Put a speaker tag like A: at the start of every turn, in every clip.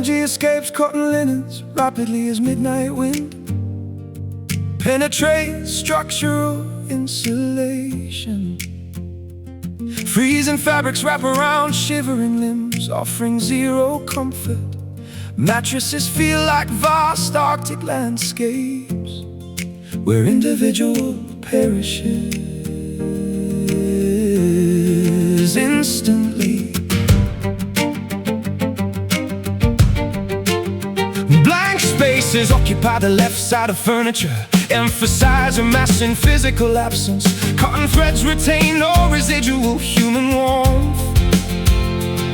A: energy escapes cotton linens rapidly as midnight wind penetrates structural insulation. Freezing fabrics wrap around shivering limbs, offering zero comfort. Mattresses feel like vast Arctic landscapes where individual perishes instantly. Blank spaces occupy the left side of furniture, emphasize amassing physical absence. Cotton threads retain no residual human warmth.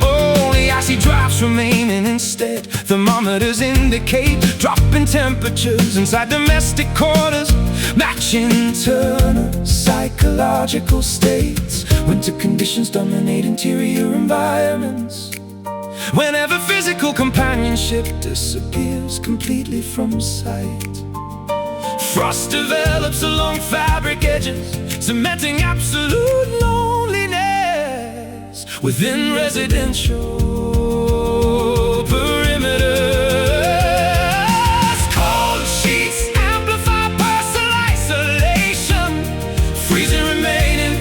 A: Only icy drafts remaining instead. Thermometers indicate dropping temperatures inside domestic quarters, matching internal psychological states. Winter conditions dominate interior environments. Whenever physical companionship disappears completely from sight, frost develops along fabric edges, cementing absolute loneliness within residential perimeters. Cold sheets amplify personal isolation, freezing remaining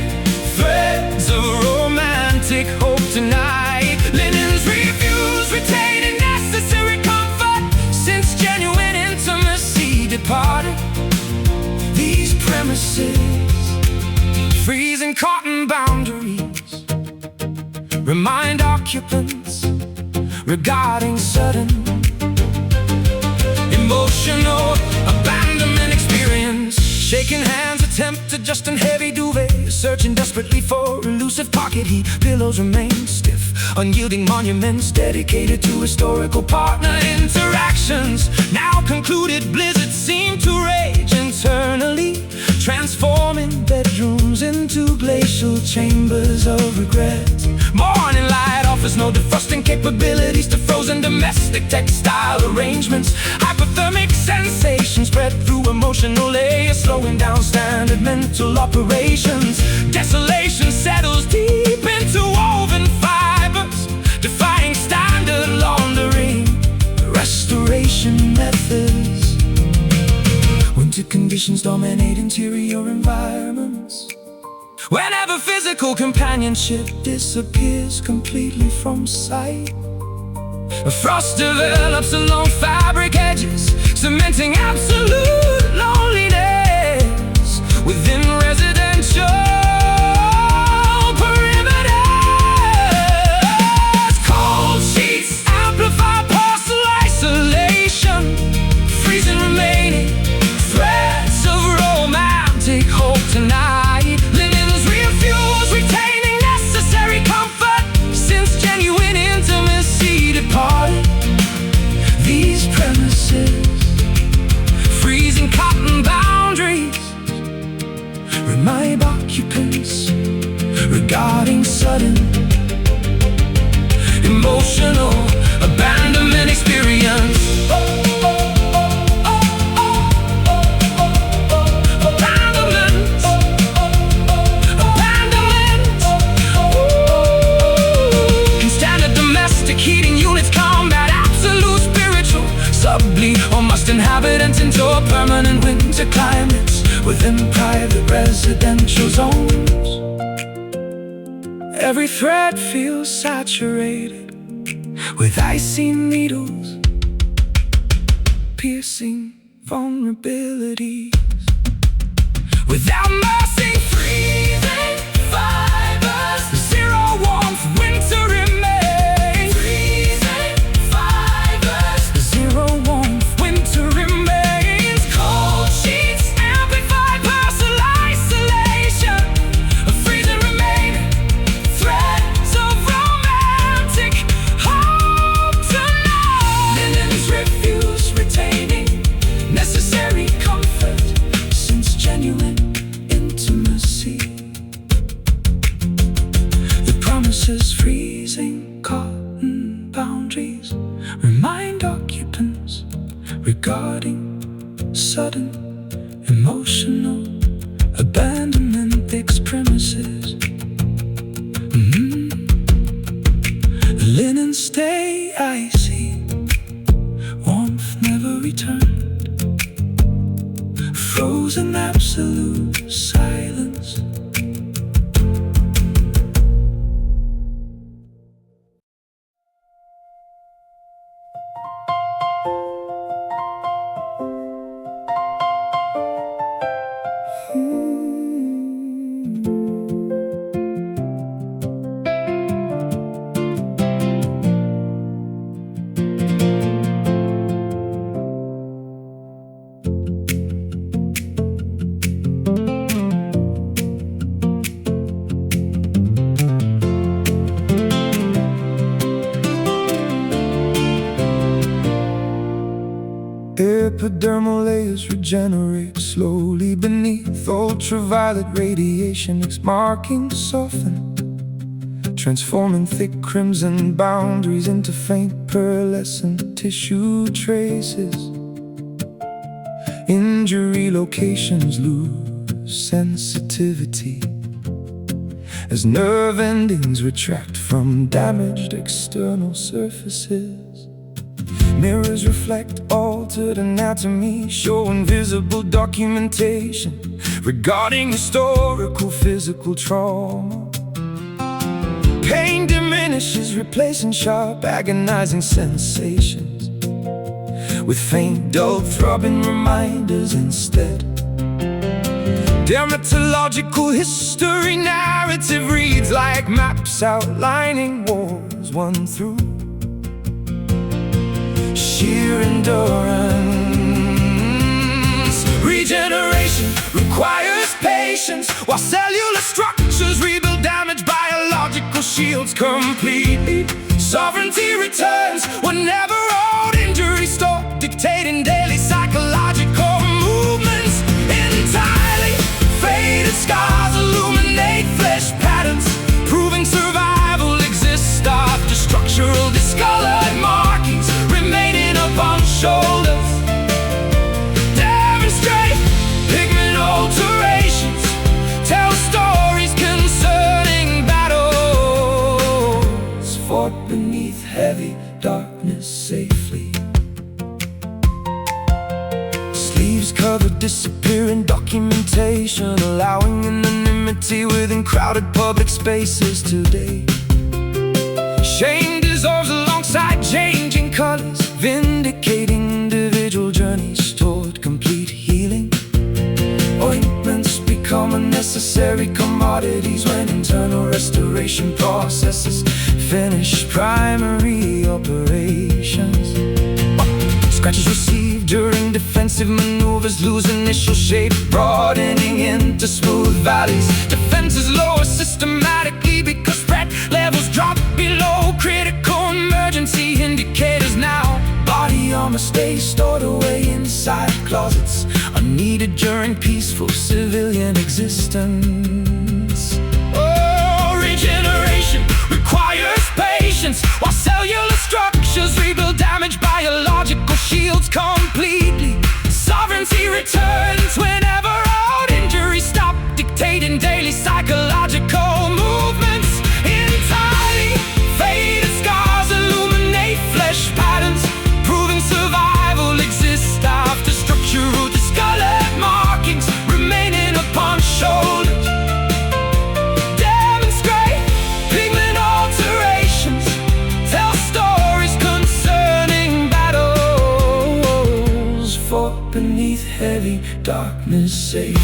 A: threads of romantic hope tonight. Linens refuse retaining necessary comfort since genuine intimacy departed these premises. Freezing cotton boundaries remind occupants regarding sudden emotional abandonment experience. Shaking hands attempt to adjust in heavy duvet, searching desperately for elusive pocket heat. Pillows remain stiff, unyielding monuments dedicated to historical partner interactions. Now concluded, blizzards seem to rage internally, transforming bedrooms into glacial chambers of regret. Morning light offers no defrosting capabilities to frozen domestic textile arrangements. Hypothermic sensations spread through emotional layers, slowing down standard mental operations. Desolation settles deep into woven fibers, defying standard laundering restoration methods. Winter conditions dominate interior environments. Whenever physical companionship disappears completely from sight, a frost develops along fabric edges, cementing absolute loneliness within residential perimeters. Cold sheets amplify partial isolation, freezing remaining threads of romantic hope tonight. Linens refuse retaining necessary comfort since genuine intimacy departed these premises. Freezing cotton boundaries remind occupants regarding sudden emotional abandonment experience. Or must inhabitants endure permanent winter climates within private residential zones? Every thread feels saturated with icy needles, piercing vulnerabilities. Without mercy, freezing fibers, zero warmth, winter remains. Freezing fibers, zero warmth, winter remains. Cold sheets amplify personal isolation, a freezing remaining threads of romantic hope tonight. Linens refuse retaining necessary comfort since genuine intimacy. The promises freezing cotton boundaries remind occupants regarding sudden emotional abandonment fixed premises. Linens stay icy never returned. Frozen absolute silence. Epidermal layers regenerate slowly beneath ultraviolet radiation. Its markings soften, transforming thick crimson boundaries into faint pearlescent tissue traces. Injury locations lose sensitivity as nerve endings retract from damaged external surfaces. Mirrors reflect altered anatomy, showing visible documentation regarding historical physical trauma. Pain diminishes, replacing sharp, agonizing sensations with faint, dull, throbbing reminders instead. Dermatological history narrative reads like maps outlining wars won through sheer endurance. Regeneration requires patience, while cellular structures rebuild damaged biological shields completely. Sovereignty returns whenever old injuries stop dictating daily psychological movements. Entirely faded scars illuminate flesh patterns, proving survival exists after structural discolored markings remaining upon shoulders. Demonstrate pigment alterations, tell stories concerning battles fought beneath heavy darkness safely. Sleeves covered disappearing documentation, allowing anonymity within crowded public spaces today. Shame dissolves alongside changing colors, vindicating individual journeys toward complete healing. Ointments become unnecessary commodities when internal restoration processes finish primary operations. Scratches received during defensive maneuvers lose initial shape, broadening into smooth valleys. Defenses lower systematically because threat levels drop below critical emergency indicators. Now body armor stays stored away inside closets, unneeded during peaceful civilian existence. Oh, regeneration requires patience, while cellular structures rebuild damaged biological shields completely. Sovereignty returns whenever old injuries stop dictating daily psychological movements. Entirely faded scars illuminate flesh patterns, proving survival exists after structural discolored markings remaining upon shoulders. Demonstrate pigment alterations, tell stories concerning battles fought beneath heavy darkness safely.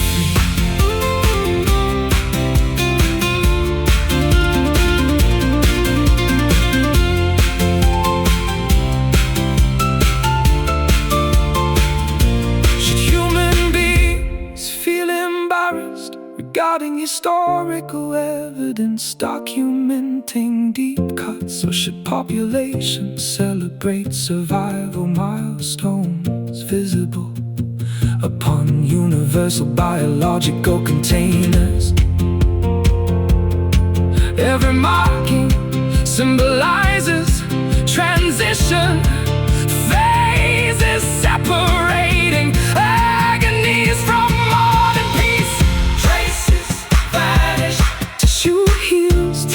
A: Regarding historical evidence documenting deep cuts, or should populations celebrate survival milestones visible upon universal biological containers? Every marking symbolizes transition, phases separating agonies from modern peace. Traces vanish, tissue heals,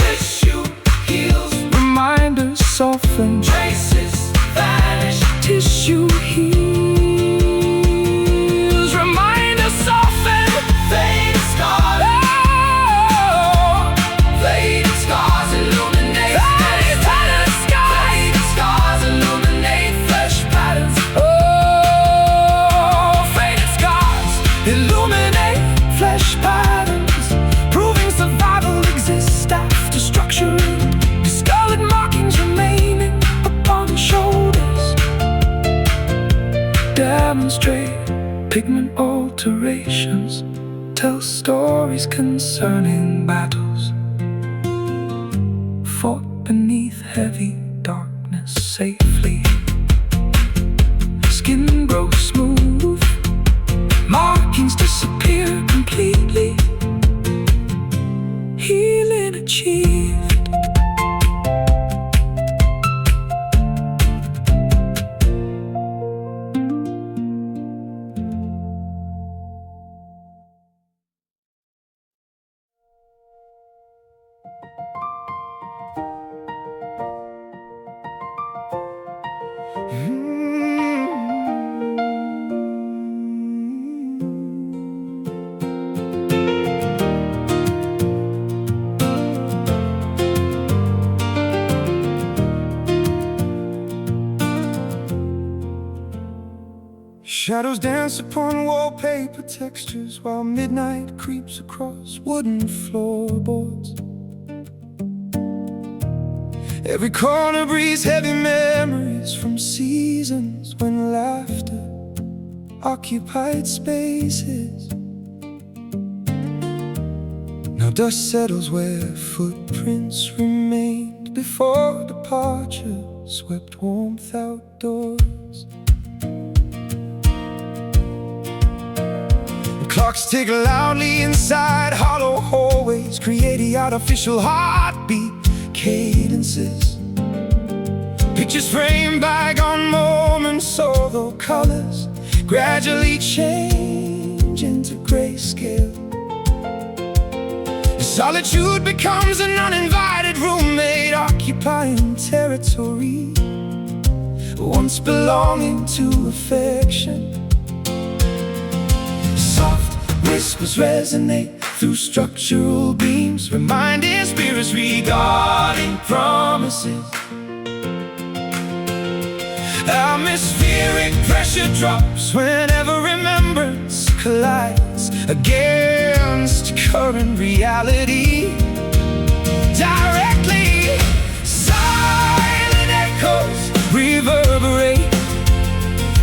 A: reminders soften. Traces vanish, tissue heals. demonstrate pigment alterations, tell stories concerning battles fought beneath heavy darkness safely. Skin grows smooth, markings disappear completely. Healing achieved. Shadows dance upon wallpaper textures while midnight creeps across wooden floorboards. Every corner breathes heavy memories from seasons when laughter occupied spaces. Now dust settles where footprints remained before departure swept warmth outdoors. Clocks tick loudly inside hollow hallways, creating artificial heartbeat cadences. Pictures framed by gone moments, although colors gradually change into grayscale. Solitude becomes an uninvited roommate, occupying territory once belonging to affection. Soft whispers resonate through structural beams, reminding spirits regarding promises. Atmospheric pressure drops whenever remembrance collides against current reality. Directly, silent echoes reverberate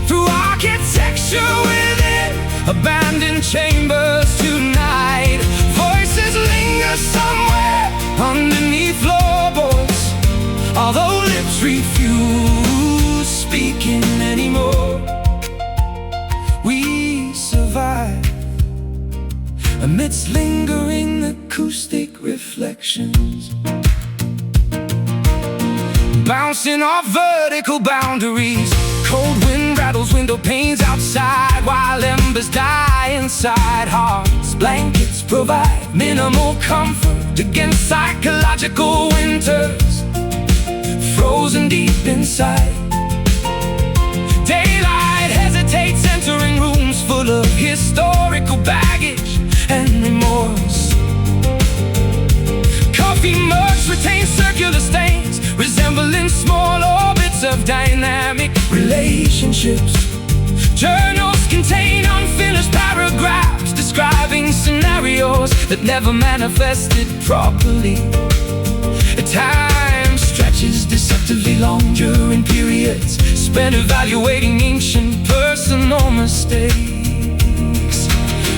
A: through architecture within abandoned chambers tonight. Voices linger somewhere underneath floorboards, although lips refuse speaking anymore. We survive amidst lingering acoustic reflections, bouncing off vertical boundaries. Cold wind rattles window panes outside while embers die inside hearts. Blankets provide minimal comfort against psychological winters, frozen deep inside. Daylight hesitates entering rooms full of historical baggage and remorse. Coffee mugs retain circular stains, resembling small orbits of dynamic relationships. Journals contain unfinished paragraphs describing scenarios that never manifested properly. Time stretches deceptively long during periods spent evaluating ancient personal mistakes.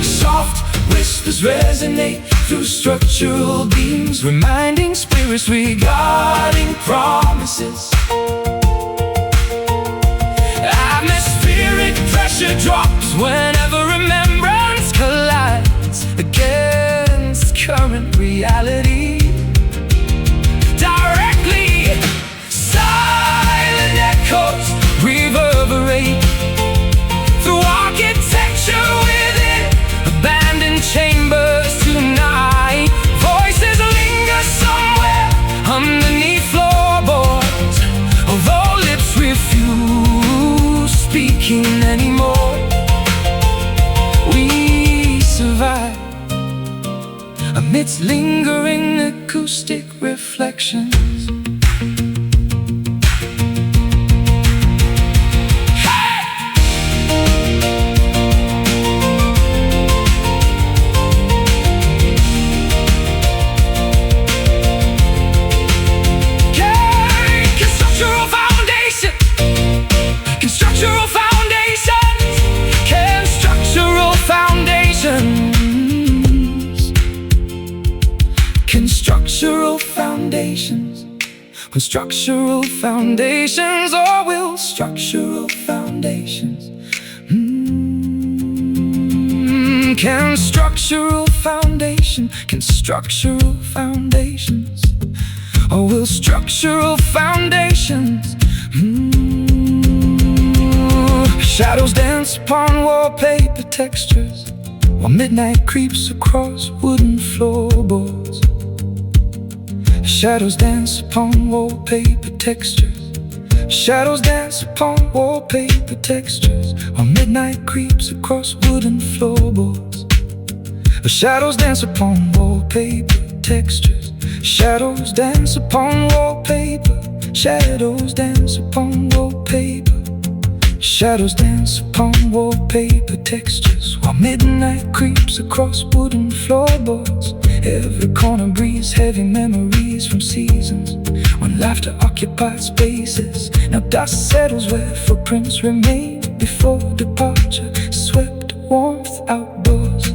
A: Soft whispers resonate through structural beams, reminding spirits regarding promises. Atmospheric pressure drops whenever remembrance collides against current reality. Directly, silent echoes reverberate through architecture within abandoned chambers tonight. Voices linger somewhere underneath floorboards, although lips refuse speaking anymore. We survive amidst lingering acoustic reflections. Constructural foundations on structural foundations, or will structural foundations? Can structural foundations, or will structural foundations? Shadows dance upon wallpaper textures, while midnight creeps across wooden floorboards. Shadows dance upon wallpaper textures. Shadows dance upon wallpaper textures, while midnight creeps across wooden floorboards. Shadows dance upon wallpaper textures. Shadows dance upon wallpaper. Shadows dance upon wallpaper. Shadows dance upon wallpaper textures, while midnight creeps across wooden floorboards. Every corner breathes heavy memories from seasons when laughter occupied spaces. Now dust settles where footprints remain before departure swept warmth outdoors.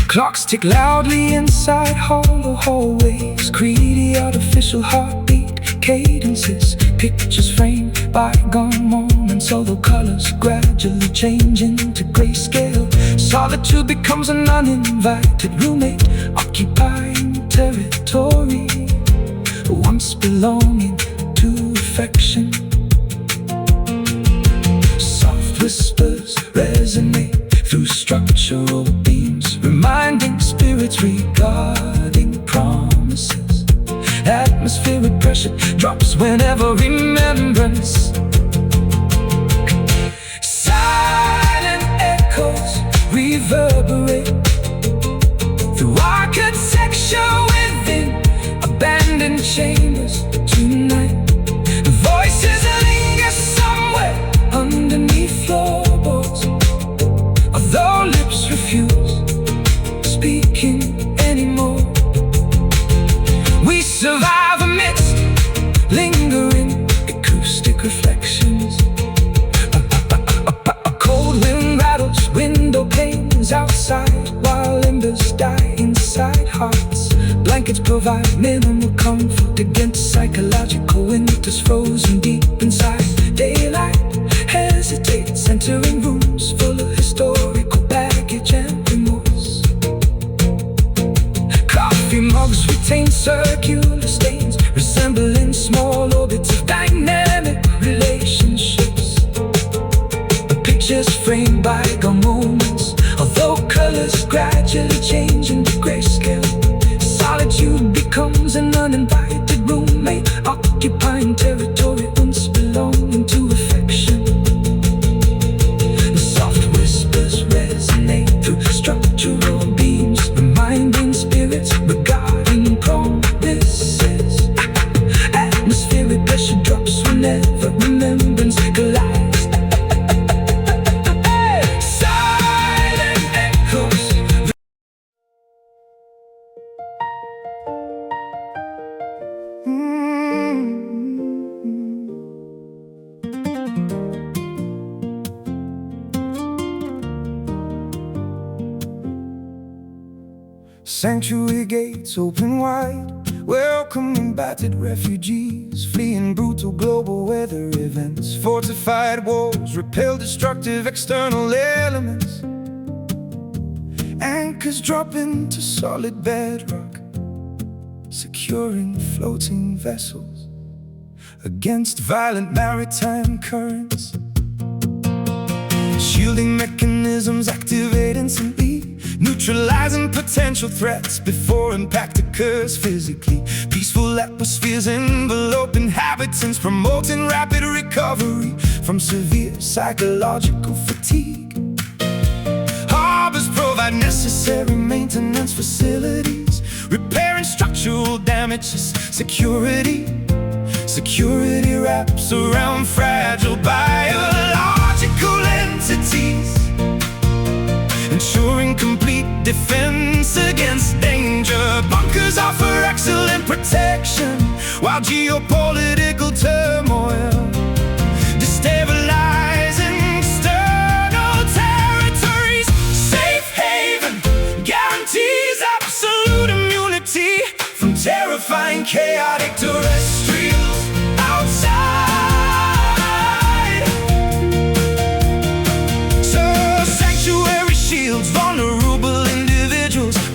A: Clocks tick loudly inside hollow hallways, greedy artificial heartbeat cadences. Pictures frame bygone moments, although colors gradually change into grayscale. Solitude becomes an uninvited roommate, occupying territory once belonging to affection. Soft whispers resonate through structural beams, reminding spirits regarding promises. Atmospheric pressure drops whenever remembrance. Silent echoes reverberate through architecture within abandoned chambers tonight. Voices linger somewhere underneath floorboards, although lips refuse speaking anymore. We survive amidst lingering acoustic reflections. A cold wind rattles window panes outside, while embers die inside hearts. Blankets provide minimal comfort against psychological winters frozen deep inside. Daylight hesitates, entering rooms full of historical baggage and remorse. Coffee mugs retain circular stains, resembling small orbits of dynamic relationships. Pictures framed bygone moments, although colors gradually change into grayscale. Solitude becomes an uninvited roommate, occupying territory once belonging to affection. Soft whispers resonate through structural beams, reminding spirits regarding promises. Atmospheric pressure drops whenever remembrance collides. Silent echoes. Sanctuary gates open wide, welcoming battered refugees fleeing brutal global weather events. Fortified walls repel destructive external elements. Anchors drop into solid bedrock, securing floating vessels against violent maritime currents. Shielding mechanisms activate instantly, neutralizing potential threats before impact occurs physically. Peaceful atmospheres envelope inhabitants, promoting rapid recovery from severe psychological fatigue. Harbors provide necessary maintenance facilities, repairing structural damages. Security wraps around fragile biological entities, ensuring complete defense against danger. Bunkers offer excellent protection, while geopolitical turmoil destabilizing external territories. Safe haven guarantees absolute immunity from terrifying chaotic terrain.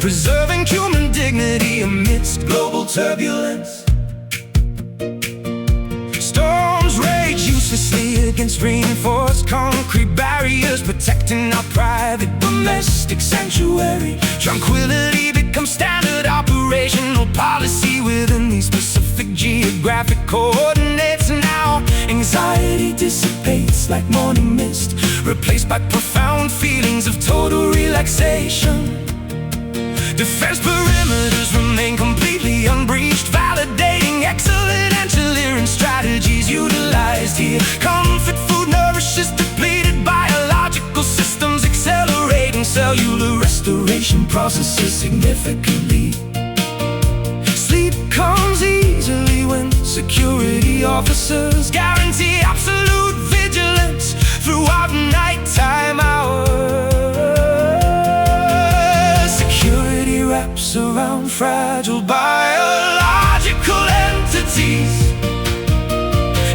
A: preserving human dignity amidst global turbulence. Storms rage uselessly against reinforced concrete barriers, protecting our private domestic sanctuary. Tranquility becomes standard operational policy within these specific geographic coordinates. Now anxiety dissipates like morning mist, replaced by profound feelings of total relaxation. Defense perimeters remain completely unbreached, validating excellent engineering strategies utilized here. Comfort food nourishes depleted biological systems, accelerating cellular restoration processes significantly. Sleep comes easily when security officers guarantee absolute vigilance throughout nighttime hours. Security wraps around fragile biological entities,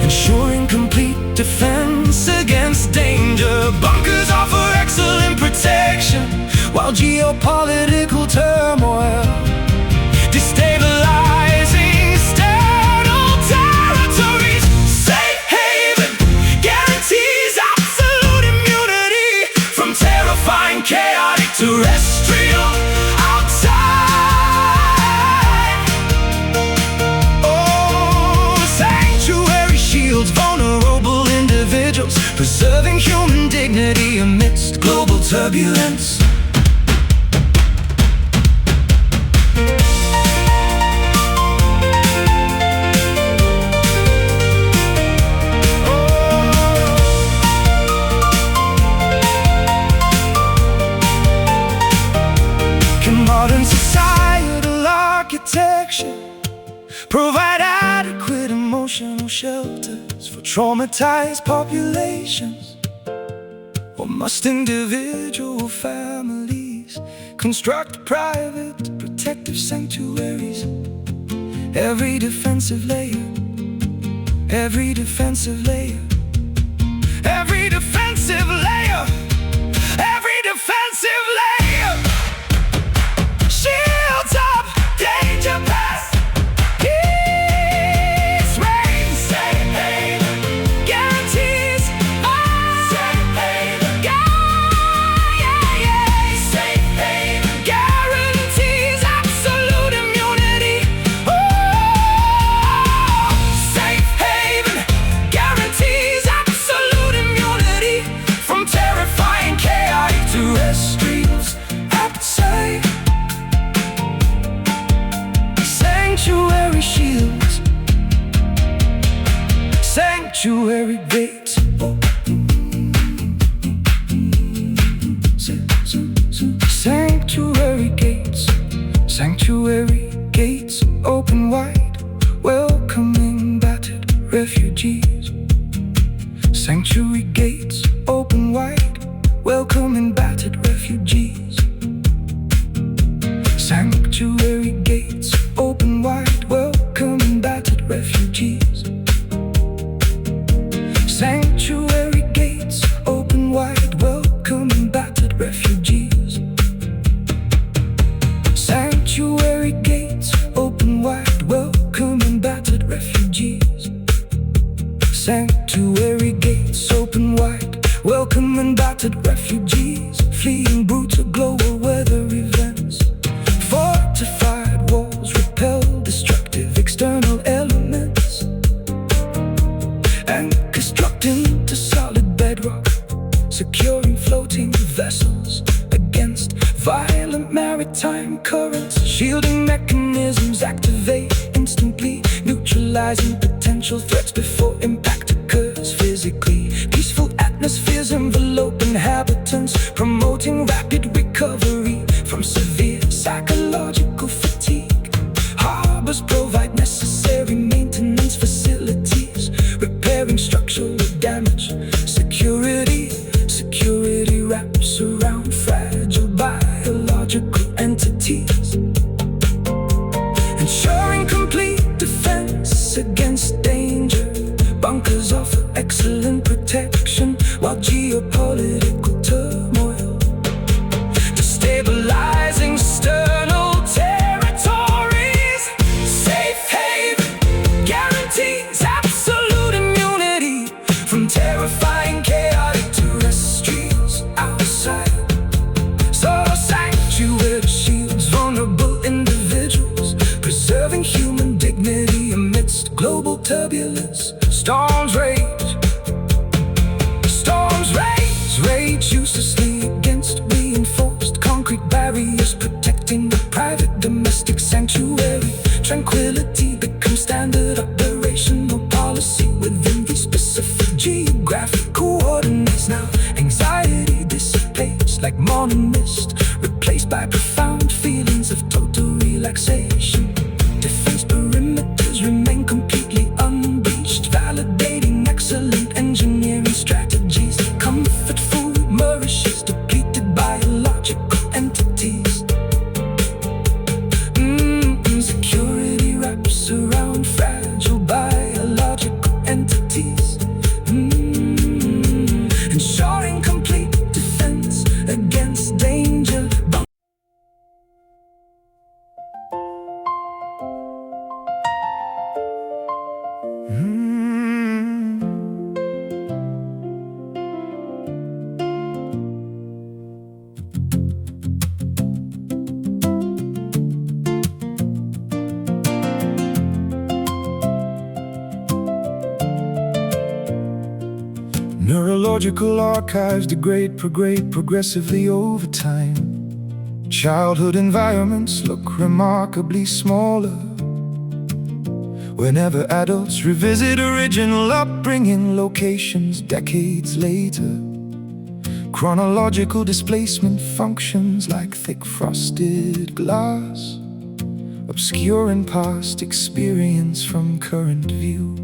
A: ensuring complete defense against danger. Bunkers offer excellent protection, while geopolitical turmoil destabilizing external territories. Safe haven guarantees absolute immunity from terrifying chaotic terrestrial outside. Oh, sanctuary shields vulnerable individuals, preserving human dignity amidst global turbulence. Modern societal architecture provide adequate emotional shelters for traumatized populations? Or must individual families construct private protective sanctuaries? Every defensive layer, every defensive layer, every defensive layer, every defensive layer. Shields up, danger past, peace reigns. Safe haven guarantees safe haven, safe haven guarantees absolute immunity. Oh, safe haven guarantees absolute immunity from terrifying chaotic terrestrials outside. Sanctuary shields, sanctuary gates, sanctuary gates, sanctuary gates open wide, welcoming battered refugees. Sanctuary gates open wide, welcoming battered refugees. Sanctuary gates open wide, welcoming battered refugees. Sanctuary gates open wide, welcoming battered refugees. Sanctuary gates open wide, welcoming battered refugees. Sanctuary gates open wide, welcoming battered refugees, fleeing brutal global weather events. Fortified walls repel destructive external elements and constructing to solid bedrock, securing floating vessels against violent maritime currents. Shielding mechanisms activate instantly, neutralizing potential threats before impact occurs physically. Peaceful atmospheres envelope inhabitants, promoting rapid recovery from severe psychological fatigue. Harbors provide necessary maintenance facilities, repairing structural damage. Security wraps around fragile biological entities, ensuring complete defense against danger. Bunkers offer excellent protection, while geopolitical turmoil fades like morning mist, replaced by profound feelings of total relaxation. Defense perimeters remain completely unbreached, validating excellent engineering strategies. Comfort food nourishes depleted biological entities. Security wraps around fragile biological entities, ensuring complete defense against danger. Neurological archives degrade progressively over time. Childhood environments look remarkably smaller whenever adults revisit original upbringing locations decades later. Chronological displacement functions like thick frosted glass, obscuring past experience from current view.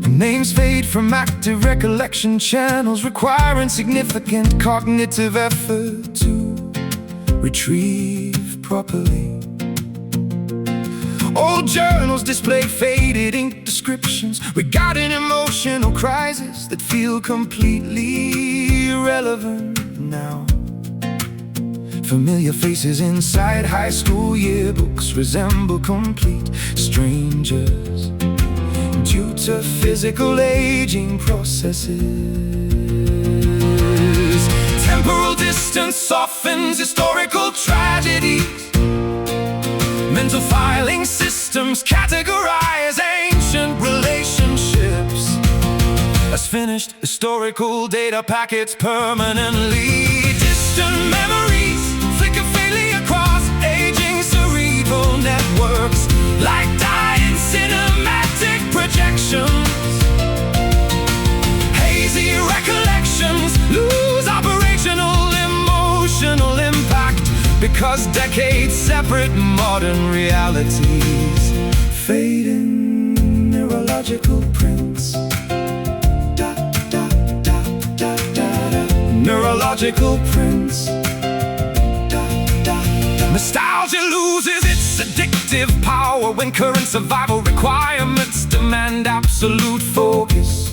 A: Names fade from active recollection channels, requiring significant cognitive effort to retrieve properly. Old journals display faded ink descriptions regarding emotional crises that feel completely irrelevant now. Familiar faces inside high school yearbooks resemble complete strangers due to physical aging processes. Temporal distance softens historical tragedies. Mental filing systems categorize ancient relationships as finished historical data packets permanently. Distant memories flicker faintly across aging cerebral networks like dying cinematic projections. Hazy recollections lose operational emotional impact because decades separate modern realities. Fading neurological prints. Neurological prints. Nostalgia loses its addictive power when current survival requirements demand absolute focus.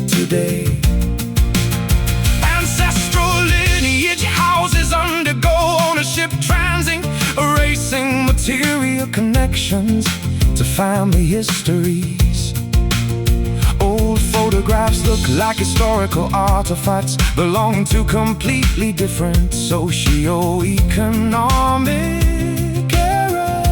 A: Today, ancestral lineage houses undergo ownership transing, erasing material connections to family histories. Old photographs look like historical artifacts belonging to completely different socio-economic eras.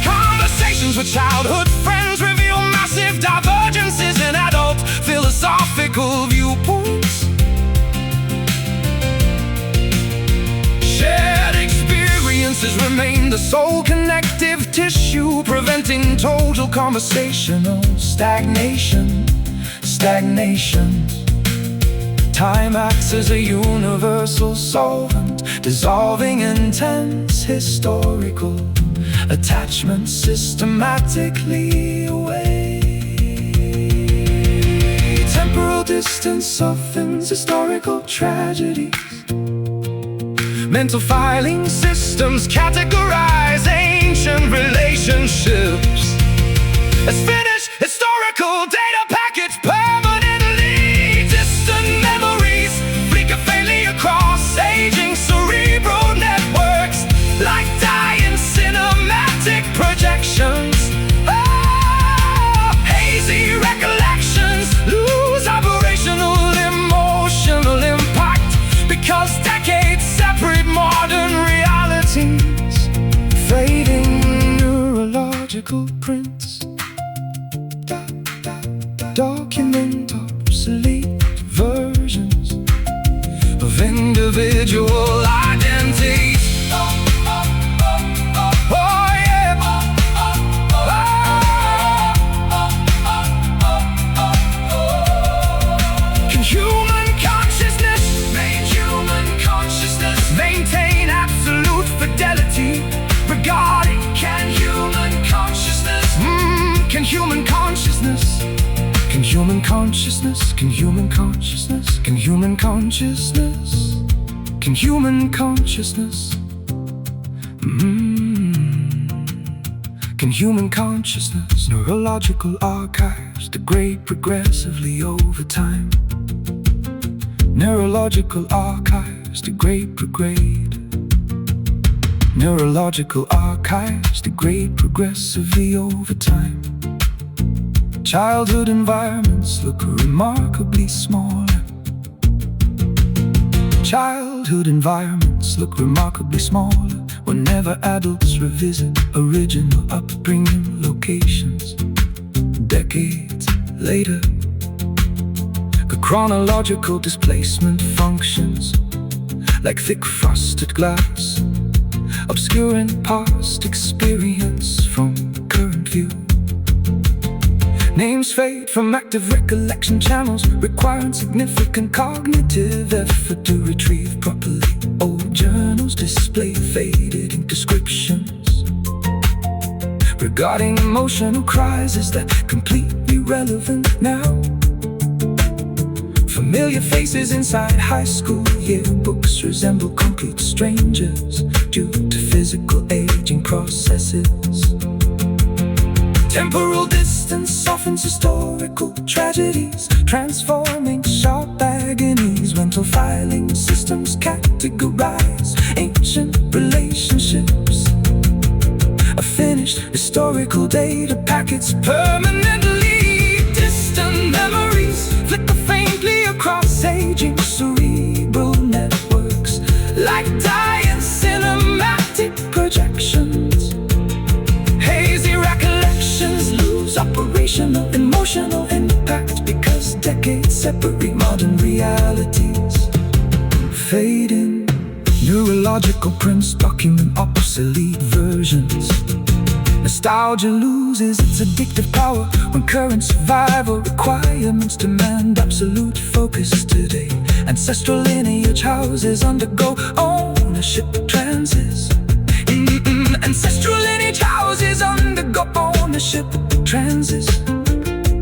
A: Conversations with childhood friends reveal massive divergences in adult philosophical viewpoints. Shared experiences remain the sole connective tissue, preventing total conversational stagnation. Time acts as a universal solvent, dissolving intense historical attachments systematically away. Temporal distance softens historical tragedies. Mental filing systems categorize ancient relationships as finished historical data packets permanently. Distant memories flicker faintly across aging cerebral networks like dying cinematic projections. Hazy recollections lose operational emotional impact because decades separate modern realities. Fading neurological prints document obsolete versions of individual identities. Oh yeah. Can you human consciousness, can human consciousness, can human consciousness, can human consciousness, can human consciousness, neurological archives degrade progressively over time. Neurological archives degrade. Neurological archives degrade progressively over time. Childhood environments look remarkably smaller. Childhood environments look remarkably smaller whenever adults revisit original upbringing locations. Decades later, the chronological displacement functions like thick frosted glass, obscuring past experience from current view. Names fade from active recollection channels, requiring significant cognitive effort to retrieve properly. Old journals display faded ink descriptions regarding emotional crises that completely relevant now. Familiar faces inside high school yearbooks resemble complete strangers due to physical aging processes. Temporal distance softens historical tragedies, transforming sharp agonies. Mental filing systems categorize ancient relationships. A finished historical data packets permanently. Distant memories flicker faintly across aging cerebral networks, like dying cinematic projections. Hazy recollections lose operational emotional impact because decades separate modern realities. Fading neurological prints document obsolete versions. Nostalgia loses its addictive power when current survival requirements demand absolute focus today. Ancestral lineage houses undergo ownership trances. Ancestral lineage houses undergo ownership trances.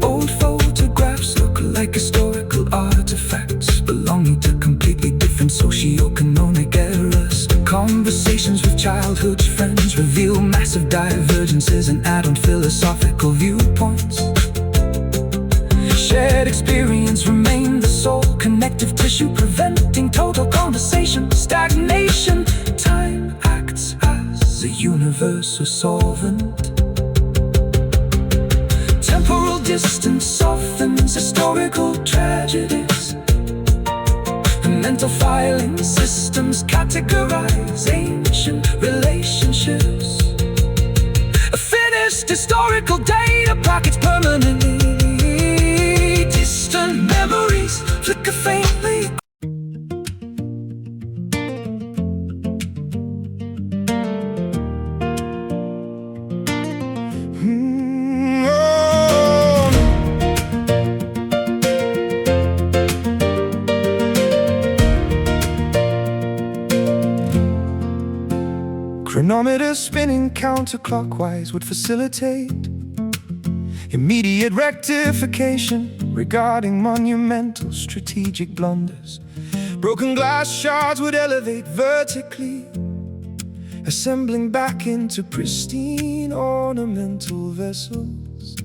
A: Old photographs look like historical artifacts belonging to completely different socio-economic eras. Conversations with childhood friends reveal massive divergences and add-on philosophical viewpoints. Shared experience remain the sole connective tissue, preventing total conversation stagnation. Time acts as a universal solvent. Temporal distance softens historical tragedies. Mental filing systems categorize ancient relationships. A finished historical data packets permanently. Distant memories flicker faintly.
B: Chronometers spinning counterclockwise would facilitate immediate rectification regarding monumental strategic blunders. Broken glass shards would elevate vertically, assembling back into pristine ornamental vessels.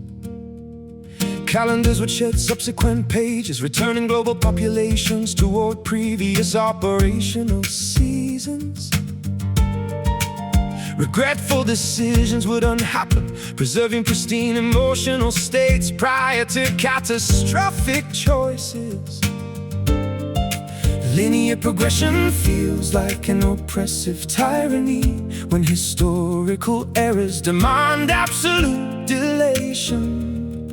B: Calendars would shed subsequent pages, returning global populations toward previous operational seasons. Regretful decisions would unhappen, preserving pristine emotional states prior to catastrophic choices. Linear progression feels like an oppressive tyranny when historical errors demand absolute dilation.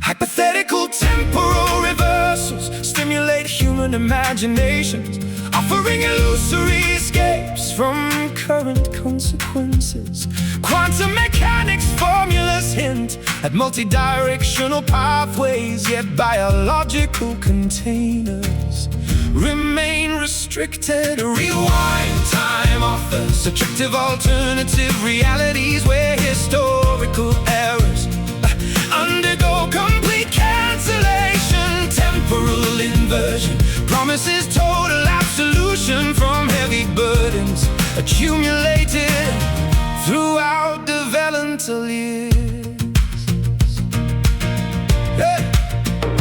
B: Hypothetical temporal reversals stimulate human imaginations, offering illusory escapes from current consequences. Quantum mechanics formulas hint at multi-directional pathways, yet biological containers remain restricted. Rewind time offers attractive alternative realities where historical errors undergo complete cancellation. promises total absolution from heavy burdens accumulated throughout developmental years.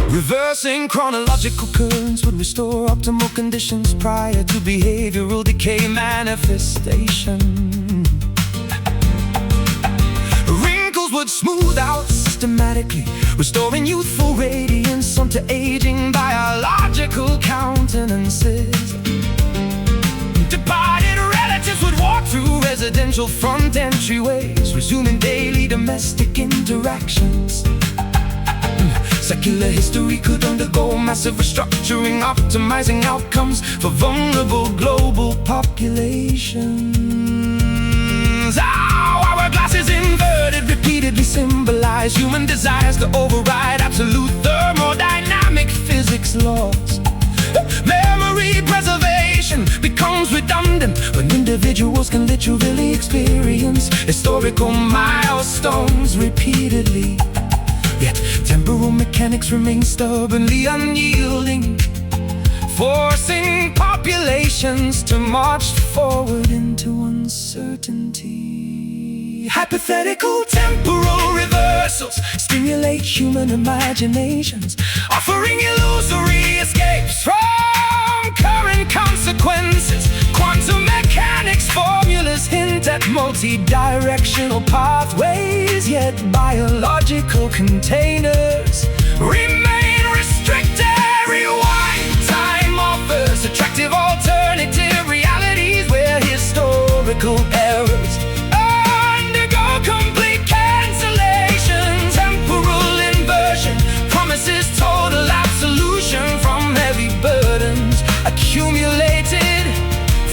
B: Reversing chronological currents would restore optimal conditions prior to behavioral decay manifestation. Wrinkles would smooth out systematically, restoring youthful radiance onto aging biological countenances. Departed relatives would walk through residential front entryways, resuming daily domestic interactions. Secular history could undergo massive restructuring, optimizing outcomes for vulnerable global populations. Our hourglasses inverted repeatedly symbolize human desires to override absolute thermodynamic physics laws. Memory preservation becomes redundant when individuals can literally experience historical milestones repeatedly. Yet temporal mechanics remain stubbornly unyielding, forcing populations to march forward into uncertainty. Hypothetical temporal reversals stimulate human imaginations, offering illusory escapes from current consequences. Quantum mechanics formulas hint at multi-directional pathways, yet biological containers remain restricted. Rewind time offers attractive alternative realities where historical errors undergo complete cancellation. Temporal inversion promises total absolution from heavy burdens accumulated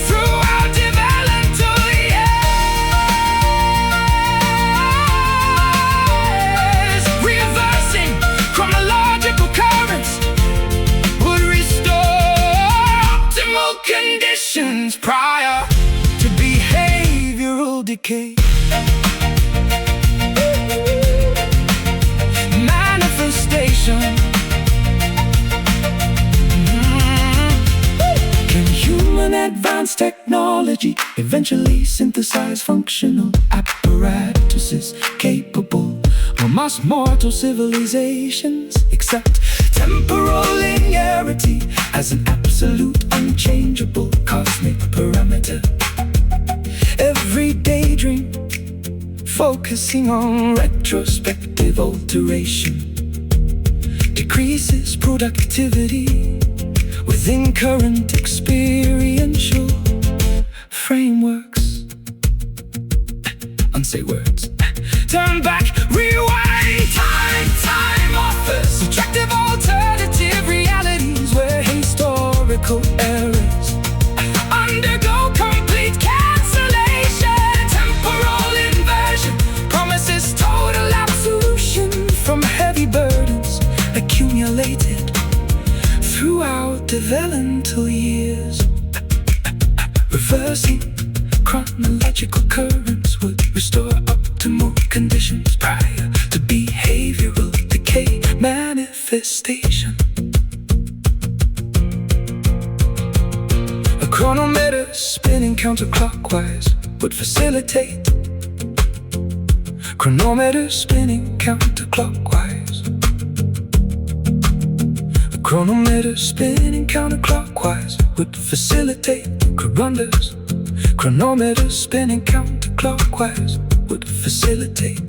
B: throughout developmental years. Reversing chronological currents would restore optimal conditions prior to behavioral decay. Manifestation. Can human advanced technology eventually synthesize functional apparatuses capable of mass mortal civilizations? Accept temporal linearity as an absolute unchangeable cosmic parameter. Every daydream focusing on retrospective alteration decreases productivity within current experiential frameworks. Unsay words. Turn back, rewind time offers attractive alternative realities where historical errors undergo complete cancellation. Temporal inversion promises total absolution from heavy burdens accumulated throughout developmental years. Reversing chronological currents would restore optimal conditions prior to behavioral decay manifestation. A chronometer spinning counterclockwise would facilitate. Chronometer spinning counterclockwise. A chronometer spinning counterclockwise would facilitate corunders. Chronometer spinning counterclockwise would facilitate.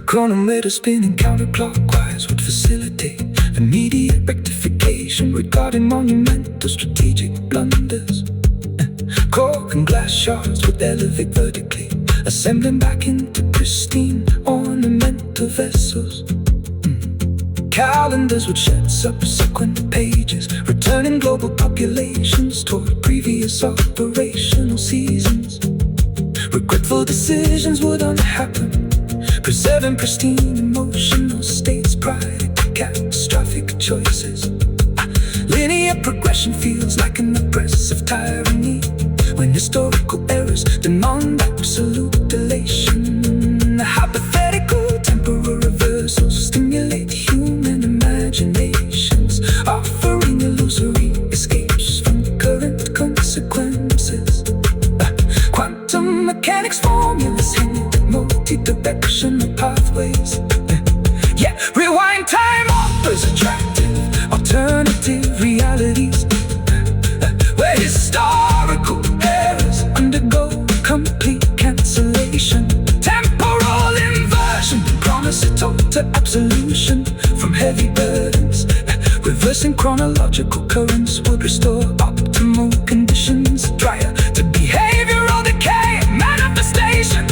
B: Chronometer spinning counterclockwise would facilitate immediate rectification regarding monumental strategic blunders. Cork and glass shards would elevate vertically, assembling back into pristine ornamental vessels. Calendars would shed subsequent pages, returning global populations toward previous operational seasons. Regretful decisions would unhappen, preserving pristine emotional states prior to catastrophic choices. Linear progression feels like an oppressive tyranny when historical errors demand absolute delation. Hypothetical temporal reversals stimulate human imaginations, offering illusions burdens. Reversing chronological currents would restore optimal conditions. Drier to behavioral decay manifestation.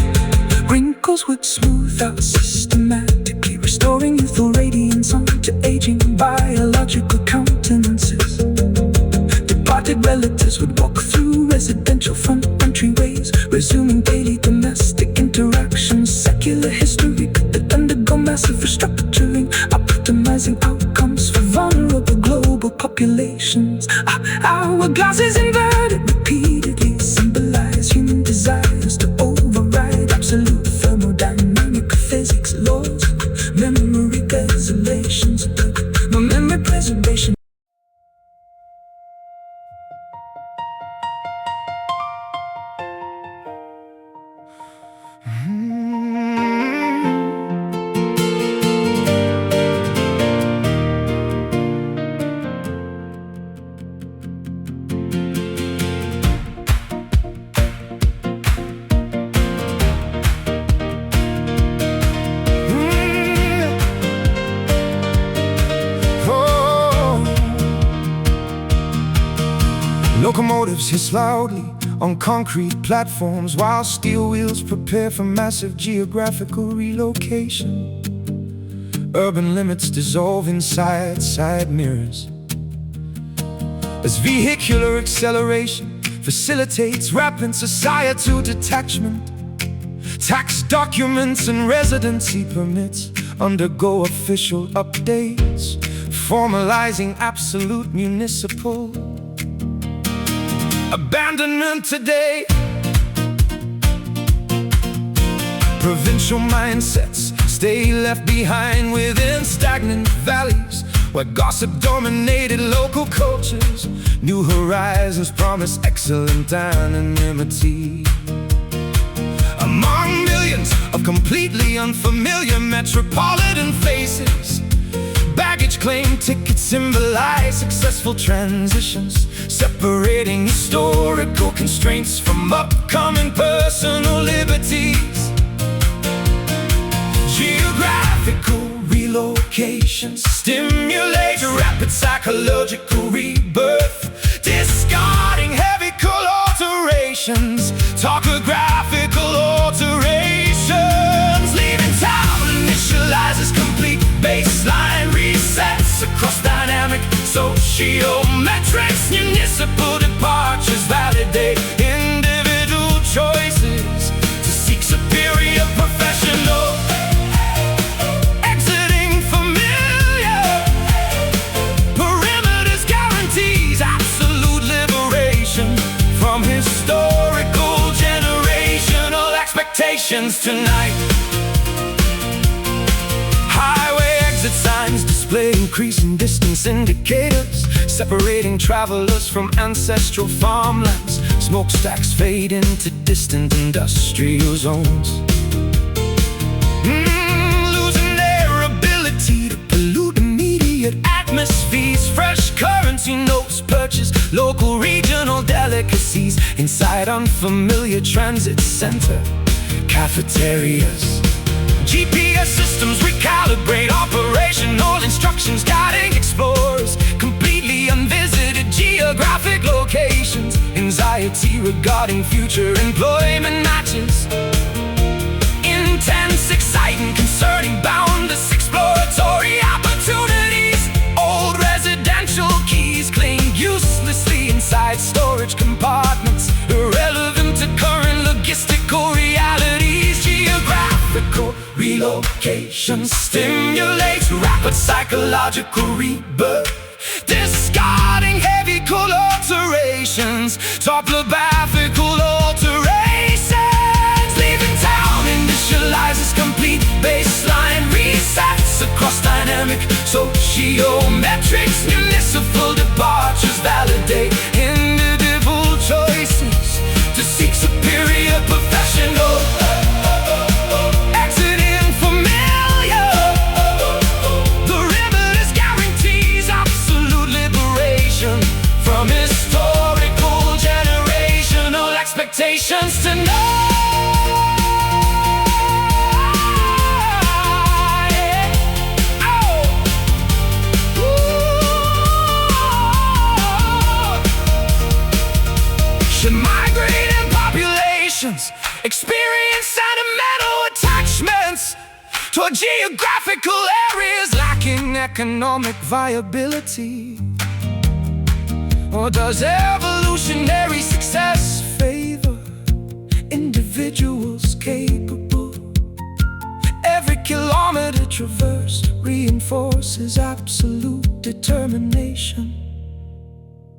B: Wrinkles would smooth out systematically, restoring youthful radiance onto aging biological countenances. Departed relatives would walk through residential front entryways, resuming daily domestic interactions. Secular history could undergo massive restructuring, optimizing outcomes for vulnerable global populations. Our glasses inverted repeatedly symbolize human desires to override absolute thermodynamic physics laws. Memory desolations, no memory preservation.
A: Locomotives hiss loudly on concrete platforms, while steel wheels prepare for massive geographical relocation. Urban limits dissolve inside side mirrors as vehicular acceleration facilitates rapid societal detachment. Tax documents and residency permits undergo official updates, formalizing absolute municipal abandonment today. Provincial mindsets stay left behind within stagnant valleys, where gossip dominated local cultures. New horizons promise excellent anonymity. Among millions of completely unfamiliar metropolitan faces, baggage claim tickets symbolize successful transitions, separating historical constraints from upcoming personal liberties. Geographical relocations stimulate rapid psychological rebirth, discarding heavy alterations, topographical alterations. Leaving town initializes complete baseline resets across dynamic sociometrics. Municipal departures validate individual choices to seek superior professional. Exiting familiar perimeters guarantees absolute liberation from historical generational expectations tonight. Highway exit signs display increasing distance indicators, separating travelers from ancestral farmlands. Smokestacks fade into distant industrial zones, losing their ability to pollute immediate atmospheres. Fresh currency notes purchase local regional delicacies inside unfamiliar transit center cafeterias. GPS systems recalibrate operational instructions, guiding explorers completely unvisited geographic locations. Anxiety regarding future employment matches. Intense, exciting, concerning, boundless exploratory opportunities. Old residential keys cling uselessly inside storage compartments, irrelevant to current logistical realities. Geographical relocation stimulates rapid psychological rebirth, discarding heavy alterations, topographical alterations. Leaving town initializes complete baseline resets across dynamic sociometrics. Municipal departures validate individual choices to seek superior professional. Expectations tonight. Oh. experience sentimental attachments toward geographical areas lacking economic viability? Or does evolutionary success favor individuals capable? Every kilometer traversed reinforces absolute determination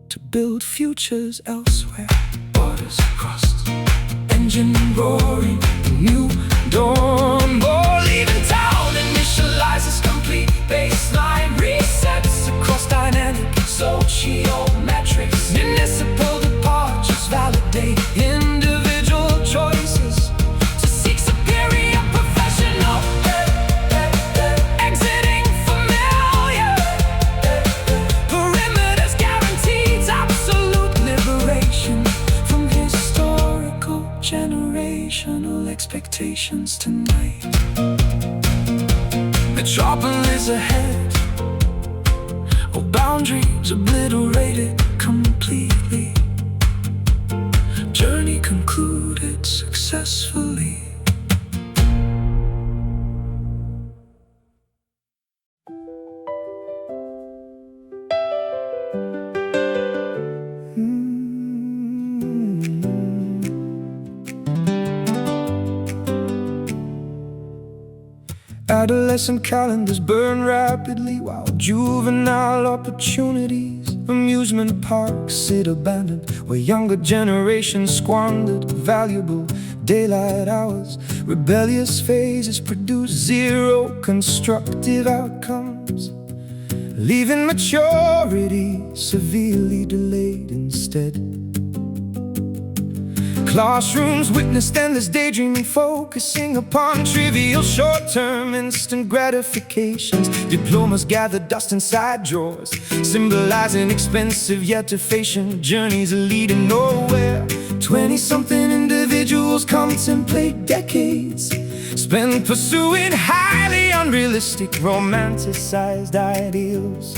A: to build futures elsewhere. Waters crossed, engine roaring, new dawn. Leaving town initializes complete baseline resets across dynamic sociometrics. Municipal departures validate individual choices to seek superior professional. Exiting familiar perimeters guarantees absolute liberation from historical generational expectations tonight. Metropolis ahead, all boundaries obliterated completely. Journey concluded successfully. Adolescent calendars burn rapidly while juvenile opportunities, amusement parks sit abandoned where younger generations squandered valuable daylight hours. Rebellious phases produce zero constructive outcomes, leaving maturity severely delayed instead. Classrooms witnessed endless daydreaming, focusing upon trivial short-term instant gratifications. Diplomas gather dust inside drawers, symbolizing expensive yet efficient journeys leading nowhere. 20-something individuals contemplate decades spent pursuing highly unrealistic, romanticized ideals.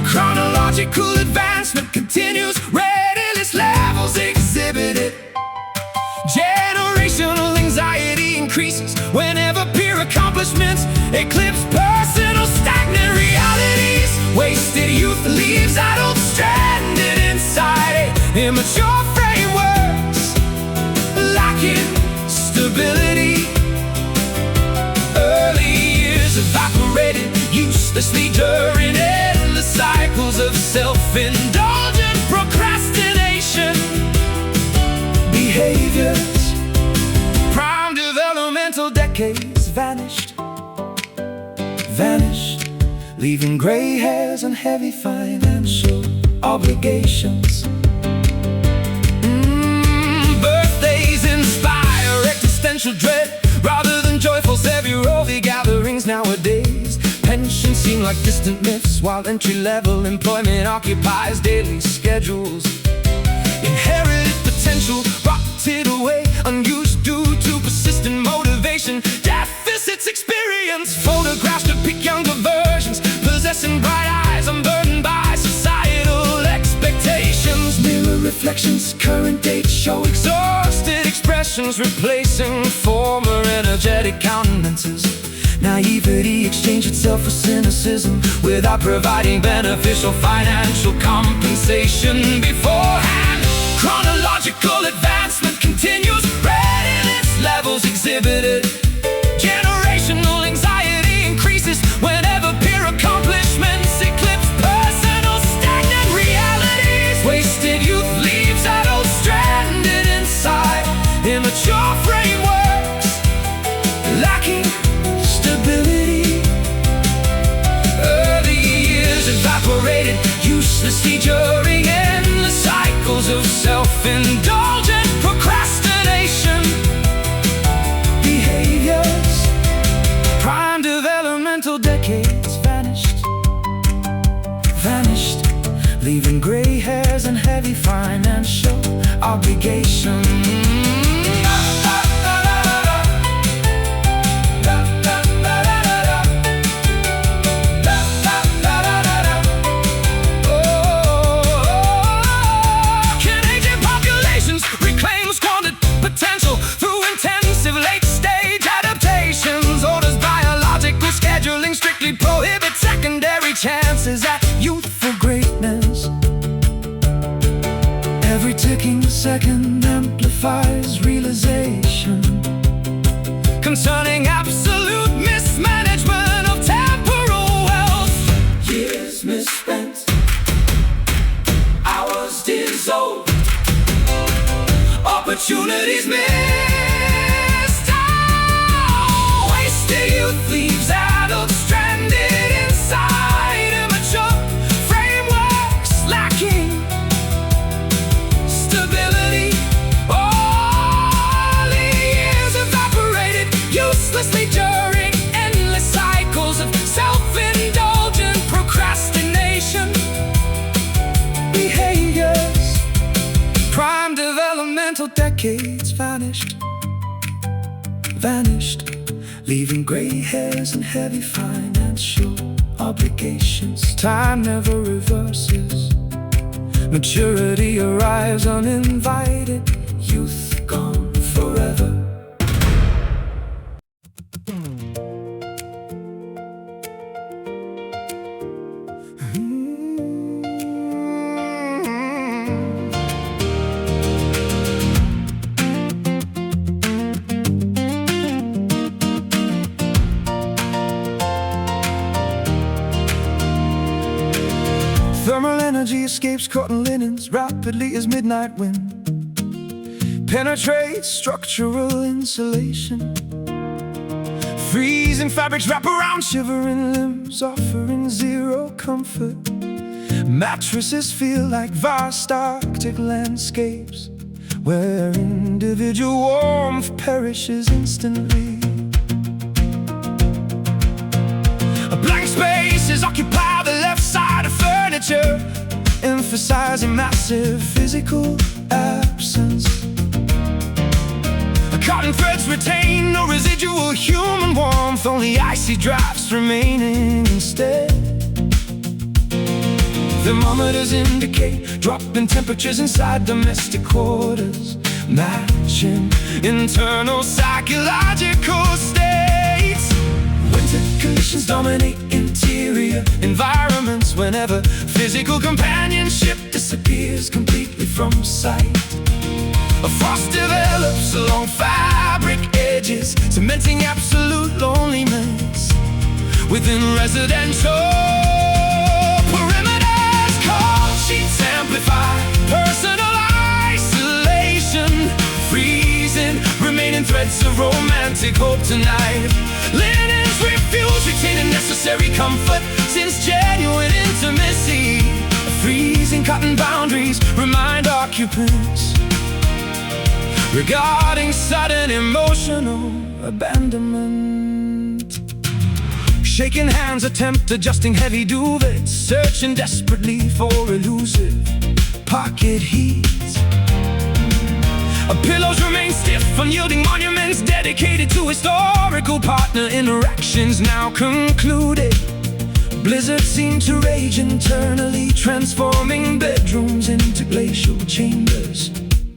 A: Chronological advancement continues, readiness levels exhibited. Generational anxiety increases whenever peer accomplishments eclipse personal stagnant realities. Wasted youth leaves adults stranded inside immature frameworks, lacking stability. Early years evaporated uselessly during endless cycles of self-indulgent procrastination behaviors. Prime developmental decades vanished, leaving gray hairs and heavy financial obligations. Birthdays inspire existential dread rather than joyful February gatherings nowadays. Pensions seem like distant myths, while entry-level employment occupies daily schedules. Inherited potential rotted away, unused due to persistent motivation. Deficits experience photographs depict younger versions, possessing bright eyes, unburdened by societal expectations. Mirror reflections, current dates show exhausted expressions, replacing former energetic countenances. Naivety exchanged itself for cynicism without providing beneficial financial compensation beforehand. Chronological advancement continues, readiness levels exhibited. Generational anxiety increases whenever peer accomplishments eclipse personal stagnant realities. Wasted youth leaves adults stranded inside immature frameworks, lacking stability. Early years evaporated uselessly during endless cycles of self-indulgent procrastination behaviors. Prime developmental decades vanished, leaving gray hairs and heavy financial obligations. Can aging populations reclaim squandered chances at youthful greatness. Every ticking second amplifies realization concerning absolute mismanagement of temporal wealth.
B: Years misspent, hours dissolved, opportunities missed. Oh, wasted youth leaves adults stranded inside immature frameworks lacking stability. All the years evaporated uselessly during endless cycles of self-indulgent procrastination behaviors. Prime developmental decades vanished, leaving gray hairs and heavy financial obligations. Time never reverses. Maturity arrives uninvited. Youth gone forever. Thermal energy escapes cotton linens rapidly as midnight wind penetrates structural insulation. Freezing fabrics wrap around shivering limbs, offering zero comfort. Mattresses feel like vast Arctic landscapes where individual warmth perishes instantly. Blank spaces occupy the left side of furniture, emphasizing massive physical absence. Cotton threads retain no residual human warmth, only icy drafts remaining instead. Thermometers indicate dropping temperatures inside domestic quarters, matching internal psychological states. Winter conditions dominate interior environments whenever physical companionship disappears completely from sight. A frost develops along fabric edges, cementing absolute loneliness within residential perimeters. Cold sheets amplify personal isolation, freezing remaining threads of romantic hope tonight. Linens refuse retaining necessary comfort since genuine intimacy. Freezing cotton boundaries remind occupants regarding sudden emotional abandonment. Shaking hands attempt adjusting heavy duvets, searching desperately for elusive pocket heat. Pillows remain stiff, unyielding monuments dedicated to historical partner interactions now concluded. Blizzards seem to rage internally, transforming bedrooms into glacial chambers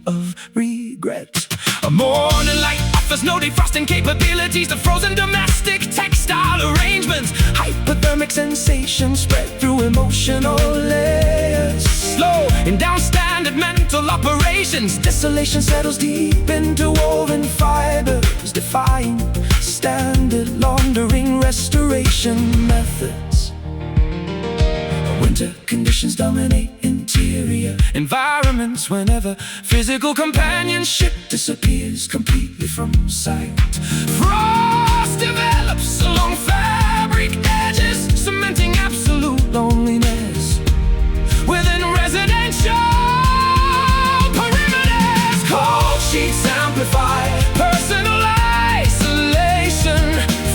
B: of regret. A morning light offers no defrosting capabilities. The frozen domestic textile arrangements, hypothermic sensations spread through emotional layers. Slow in down standard mental operations, desolation settles deep into woven fibers, defying standard laundering restoration methods. Winter conditions dominate interior environments whenever physical companionship disappears completely from sight. Frost develops along fabric edges, cementing absolute loneliness within residential perimeters. Cold sheets amplify personal isolation,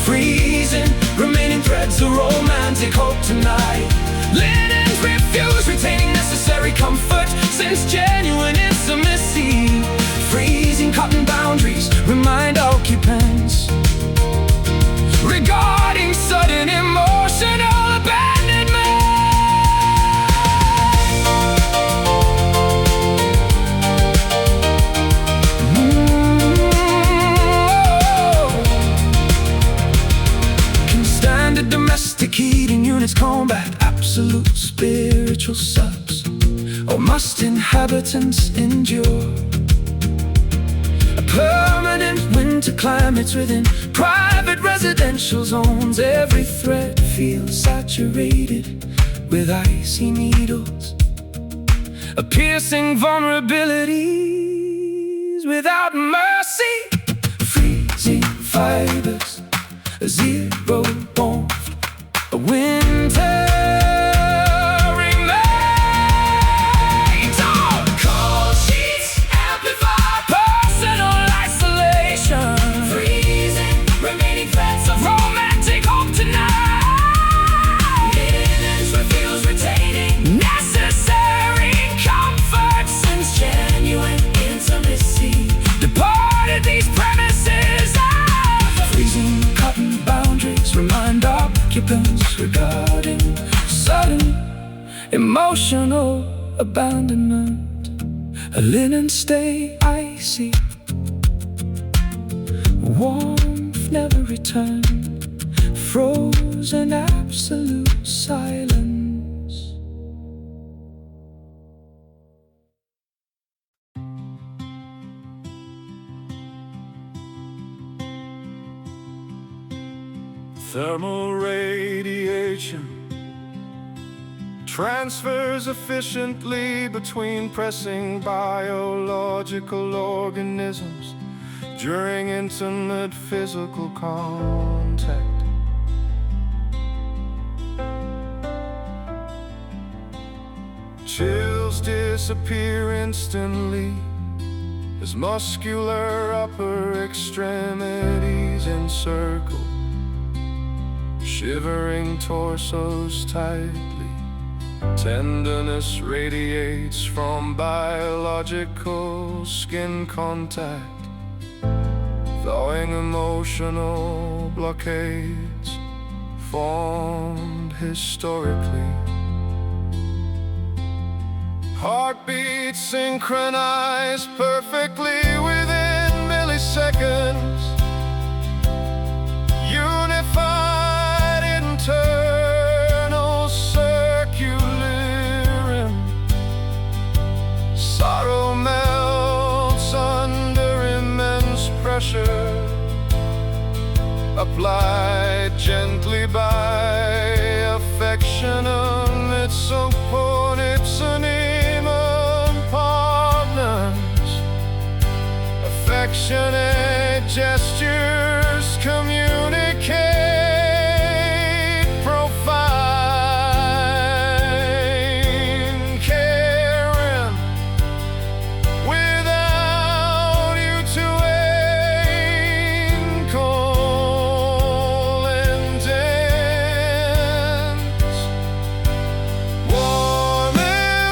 B: freezing remaining threads of romantic hope tonight. Linens refuse retaining necessary comfort since genuine intimacy. Freezing cotton boundaries remind occupants regarding sudden emotional abandonment. Can stand a domestic heating unit
A: units combat absolute spiritual subs, or must inhabitants endure a permanent winter climates within private residential zones? Every thread feels saturated with icy needles, a piercing vulnerabilities without mercy. Freezing fibers, a zero warmth, a winter remains. All call sheets amplify personal isolation, freezing remaining threads of romantic hope tonight. Linens reveals retaining necessary comfort since genuine intimacy departed these premises. Freezing cotton boundaries remind occupants regarding sudden emotional abandonment. A linen stay icy, warmth never returned, frozen absolute silence.
B: Thermal radiation transfers efficiently between pressing biological organisms during intimate physical contact. Chills disappear instantly as muscular upper extremities encircle shivering torsos tightly. Tenderness radiates from biological skin contact, thawing emotional blockades formed historically. Heartbeats synchronized perfectly within milliseconds, unified internal circulation. Sorrow melts under immense pressure, applied gently by affection amidst opponents and partners. Affectionate gestures communicate profound caring without you to cold and dense. Warm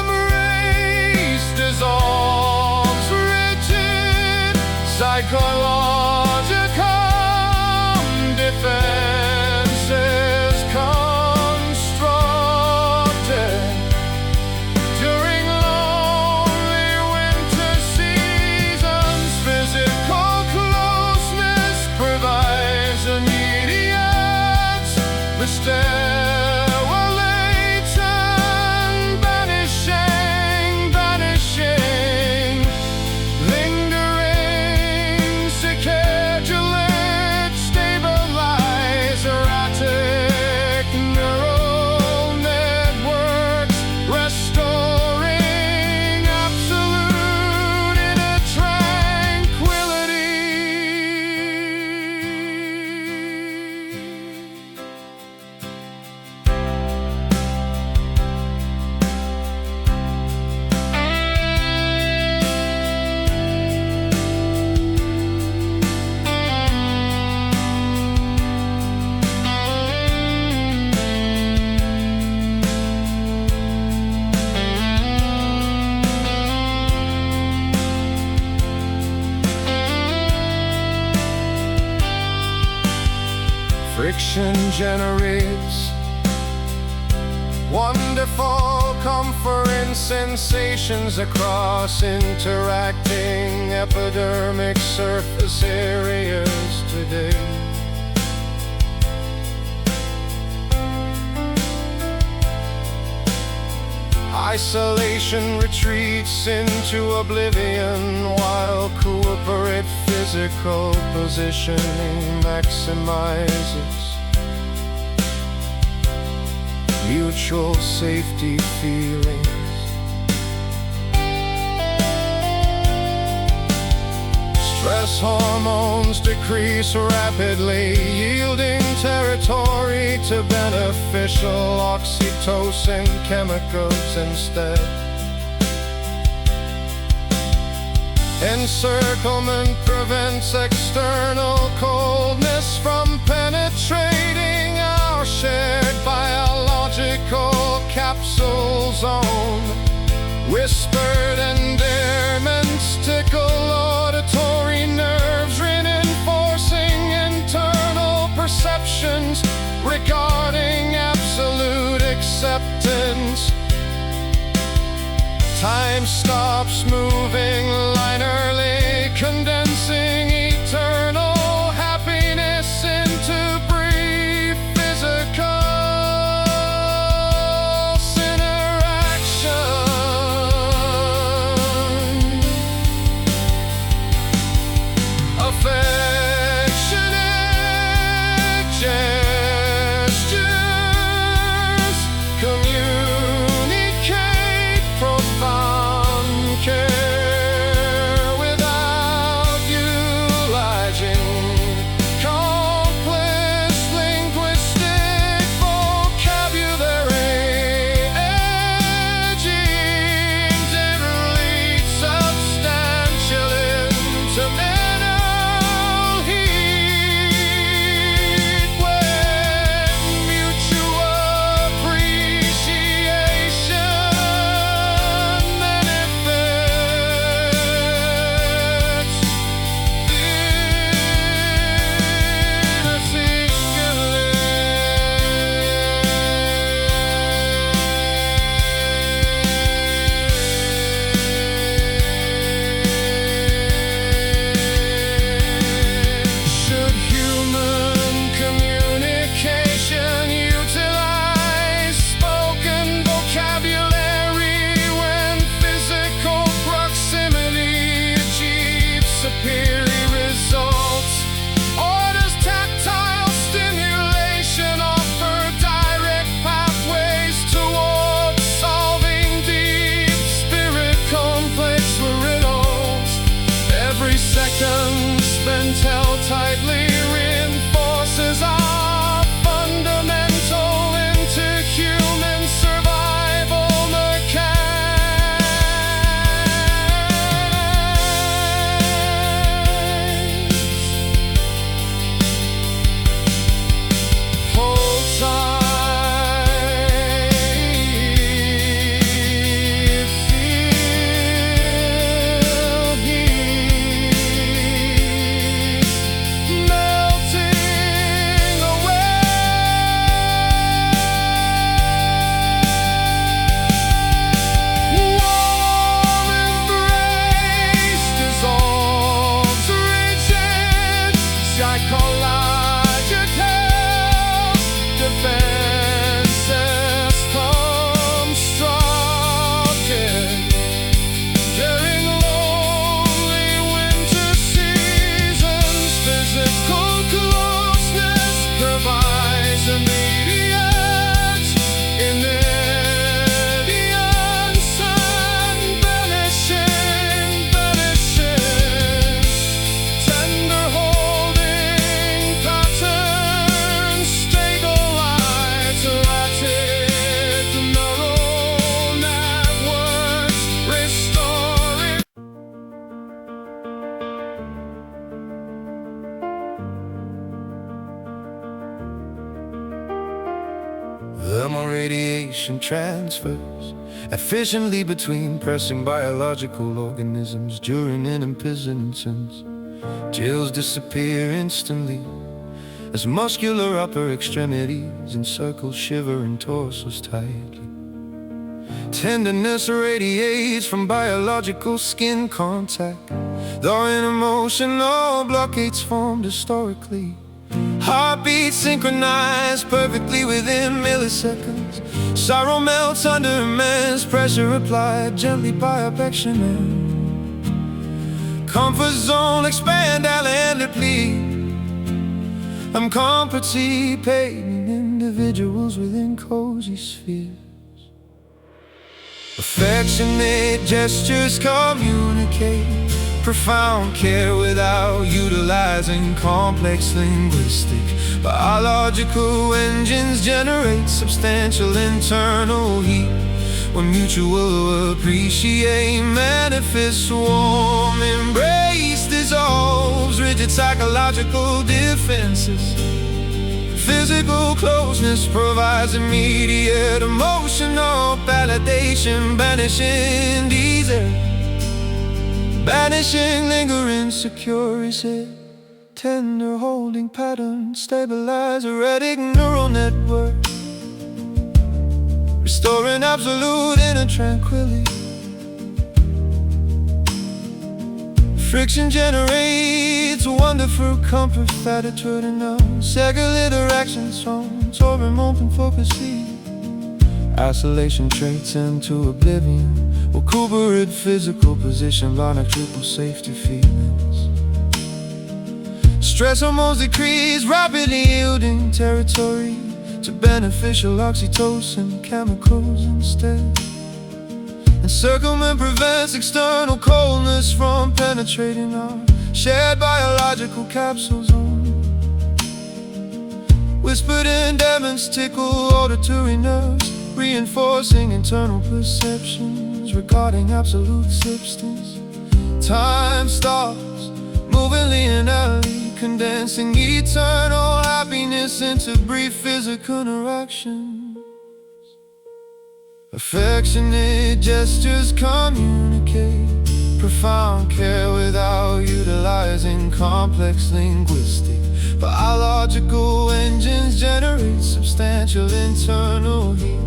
B: embrace dissolves rigid psychological defenses constructed during lonely winter seasons. Physical closeness provides immediate sterilization, banishing lingering securulate, stabilize erratic neural networks, restoring absolute inner tranquility. Friction generates wonderful comforting sensations across interacting epidermic surface areas today.
C: Isolation retreats into oblivion, while corporate physical positioning maximizes mutual safety feelings. Stress hormones decrease rapidly, yielding territory to beneficial oxytocin chemicals instead. Encirclement prevents external coldness from penetrating our shared biological capsule zone. Whispered endearments tickle auditory nerves, reinforcing internal perceptions regarding absolute acceptance. Time stops moving linearly, condensing eternal happiness into brief physical interaction. Affectionate gestures communicate profound care without utilizing complex linguistic vocabulary. Edging literally substantial into mental heat when mutual appreciation manifests Should human communication utilize spoken vocabulary when physical proximity achieves superior results? Or does tactile stimulation offer direct pathways towards solving deep spirit complex riddles? Every second spent held tightly reinforces our fundamental interhuman survival mechanics. Hold tight, feel heat melting away. Warm embrace dissolves rigid psychological defenses constructed during lonely winter seasons. Physical closeness provides immediate sun banishing tender holding patterns stabilize erratic neural networks, restoring thermal radiation transfers efficiently between pressing biological organisms during impersonance. Chills disappear instantly as muscular upper extremities encircle shivering torsos tightly. Tenderness radiates from biological skin contact, though in emotional blockades formed historically. Heartbeats synchronized perfectly within milliseconds. hands. Sorrow melts under immense pressure applied gently by affection. Comfort zone expand alendedly. I'm compensating individuals within cozy spheres. Affectionate gestures communicate profound care without utilizing complex linguistic. Biological engines generate substantial internal heat. When mutual appreciate manifests, warm embrace dissolves rigid psychological defenses. Physical closeness provides immediate emotional validation, banishing desire, banishing lingering insecurity. Tender holding patterns stabilize erratic neural network, restoring absolute inner tranquility. Friction generates wonderful comfort, attitude and cycle interactions from soaring open focus. Isolation traits into oblivion, recuperate physical position, bionic triple safety feelings. Stress hormones decrease, rapidly yielding territory to beneficial oxytocin chemicals instead. Encirclement prevents external coldness from penetrating our shared biological capsule zone. Whispered endeavors tickle auditory nerves, reinforcing internal perceptions regarding absolute substance. Time stops, moving linearly, condensing eternal happiness into brief physical interaction. Affectionate gestures communicate profound care without utilizing complex linguistic. Biological engines generate substantial internal heat.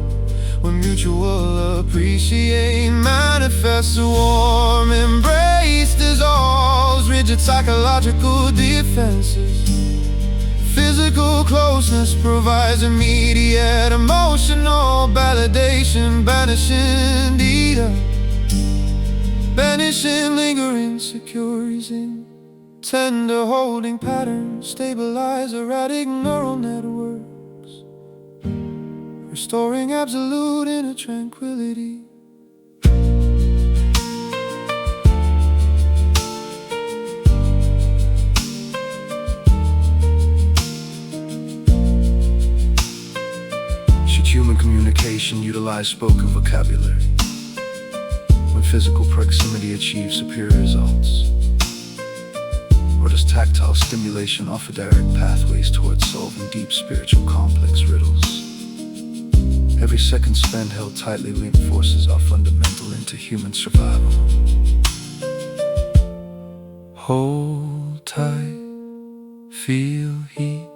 C: When mutual appreciate manifests, a warm embrace dissolves rigid psychological defenses. Physical closeness provides immediate emotional validation, banishing desire, banishing lingering insecurities. In tender holding patterns stabilize erratic neural networks, restoring absolute inner tranquility.
B: Human communication utilize spoken vocabulary when physical proximity achieves superior results? Or does tactile stimulation offer direct pathways towards solving deep spiritual complex riddles? Every second spent held tightly reinforces our fundamental into human survival. Hold tight, feel heat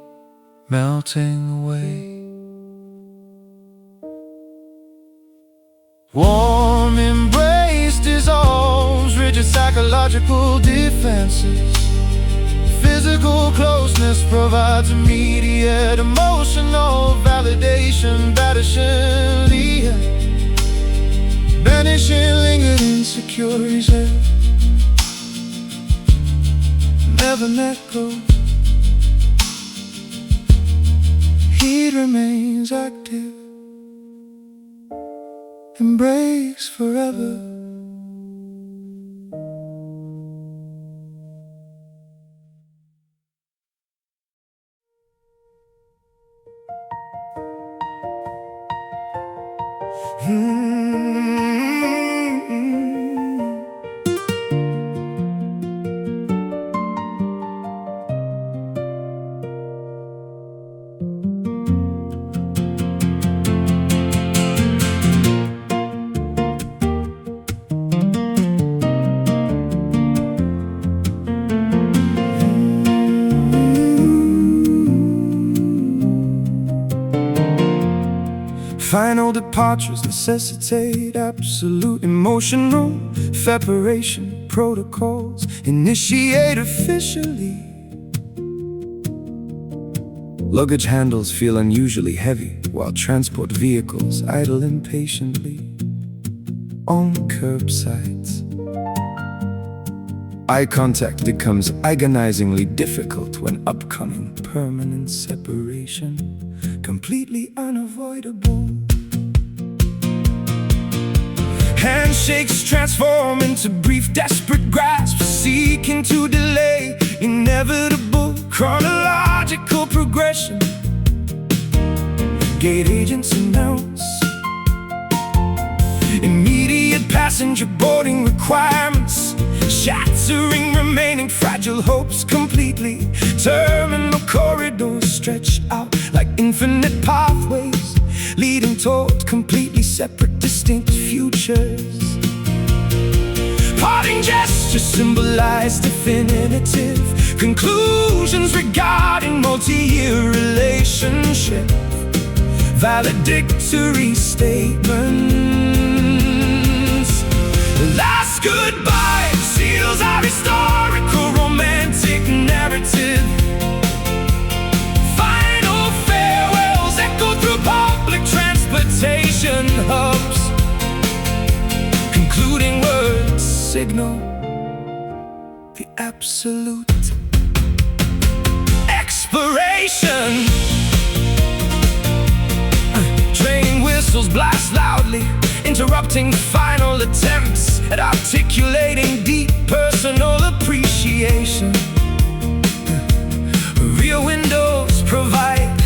B: melting away.
C: Warm embrace dissolves rigid psychological defenses. Physical closeness provides immediate emotional validation, banishing lingered insecurities. Never let go. Heat remains active. Embrace forever. Final departures necessitate absolute emotional separation. Protocols initiate officially. Luggage handles feel unusually heavy, while transport vehicles idle impatiently on curbsides. Eye contact becomes agonizingly difficult when upcoming permanent separation, completely unavoidable. Handshakes transform into brief, desperate grasps, seeking to delay inevitable chronological progression. Gate agents announce immediate passenger boarding requirements, shattering remaining fragile hopes completely. Terminal corridors stretch out like infinite pathways, leading toward completely separate, distinct futures. Parting gestures symbolize definitive conclusions regarding multi-year relationship. Valedictory statements. The last goodbye seals our historical romantic narrative. Final farewells echo through public transportation hubs. Concluding words signal the absolute expiration. Train whistles blast loudly, interrupting final attempts at articulating deep personal appreciation. Rear windows provide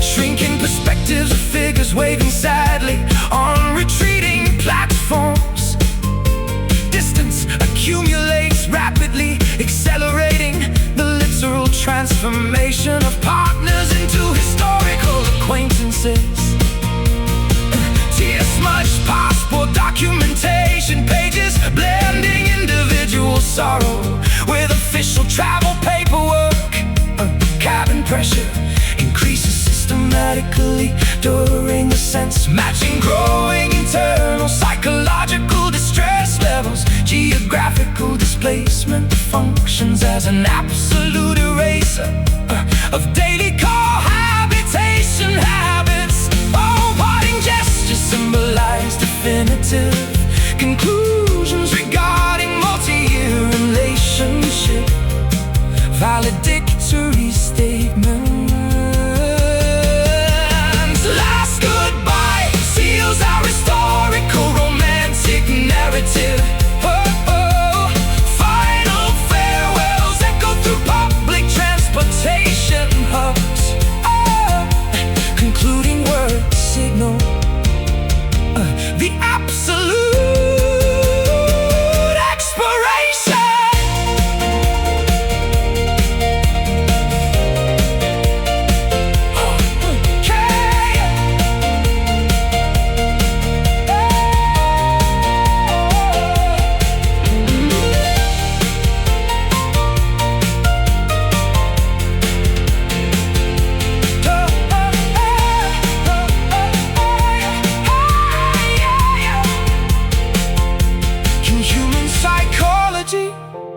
C: shrinking perspectives of figures waving sadly on retreating platforms. Distance accumulates rapidly, accelerating the literal transformation of partners into historical acquaintances. Tear-smudged passport documentation pages, blending individual sorrow with official travel paperwork. Cabin pressure increases systematically during ascents, matching growing internal psychological distress levels. Geographical displacement functions as an absolute eraser of daily cohabitation habits. Oh, parting gestures symbolize definitive conclusions regarding multi-year relationship. Valedictory statements. Last goodbye seals our historical romantic narrative. Final farewells echo through public transportation hubs. Concluding words signal the absolute expiration.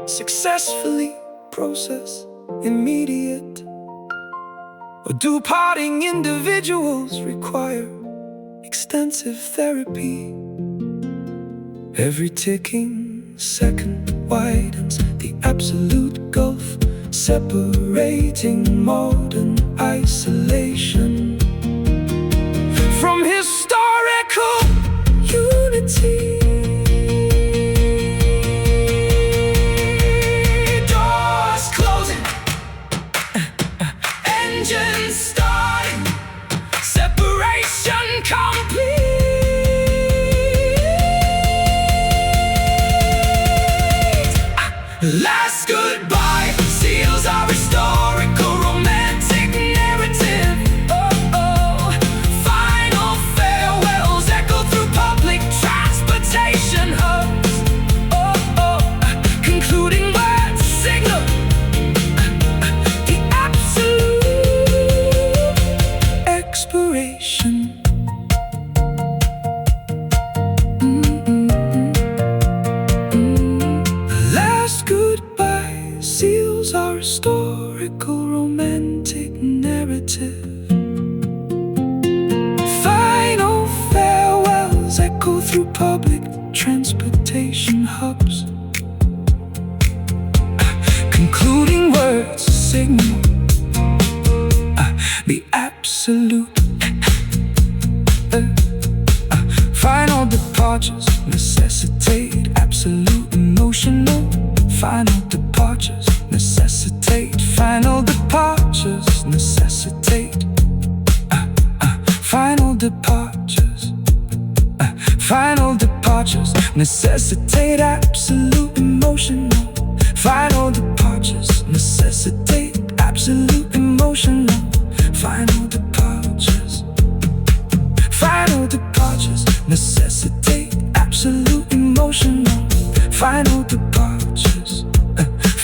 C: Successfully process immediate, or do parting individuals require extensive therapy? Every ticking second widens the absolute gulf, separating modern isolation from historical unity. Engines starting, separation complete. Last goodbye seals our historical romantic narrative. Final farewells echo through public transportation hubs. Concluding words signal the absolute expiration.
A: departures necessitate absolute emotional. Final departures necessitate final departures necessitate final departures. Final departures necessitate absolute emotional. Final departures necessitate absolute emotional. Final departures. Final departures necessitate absolute emotional. Final departures.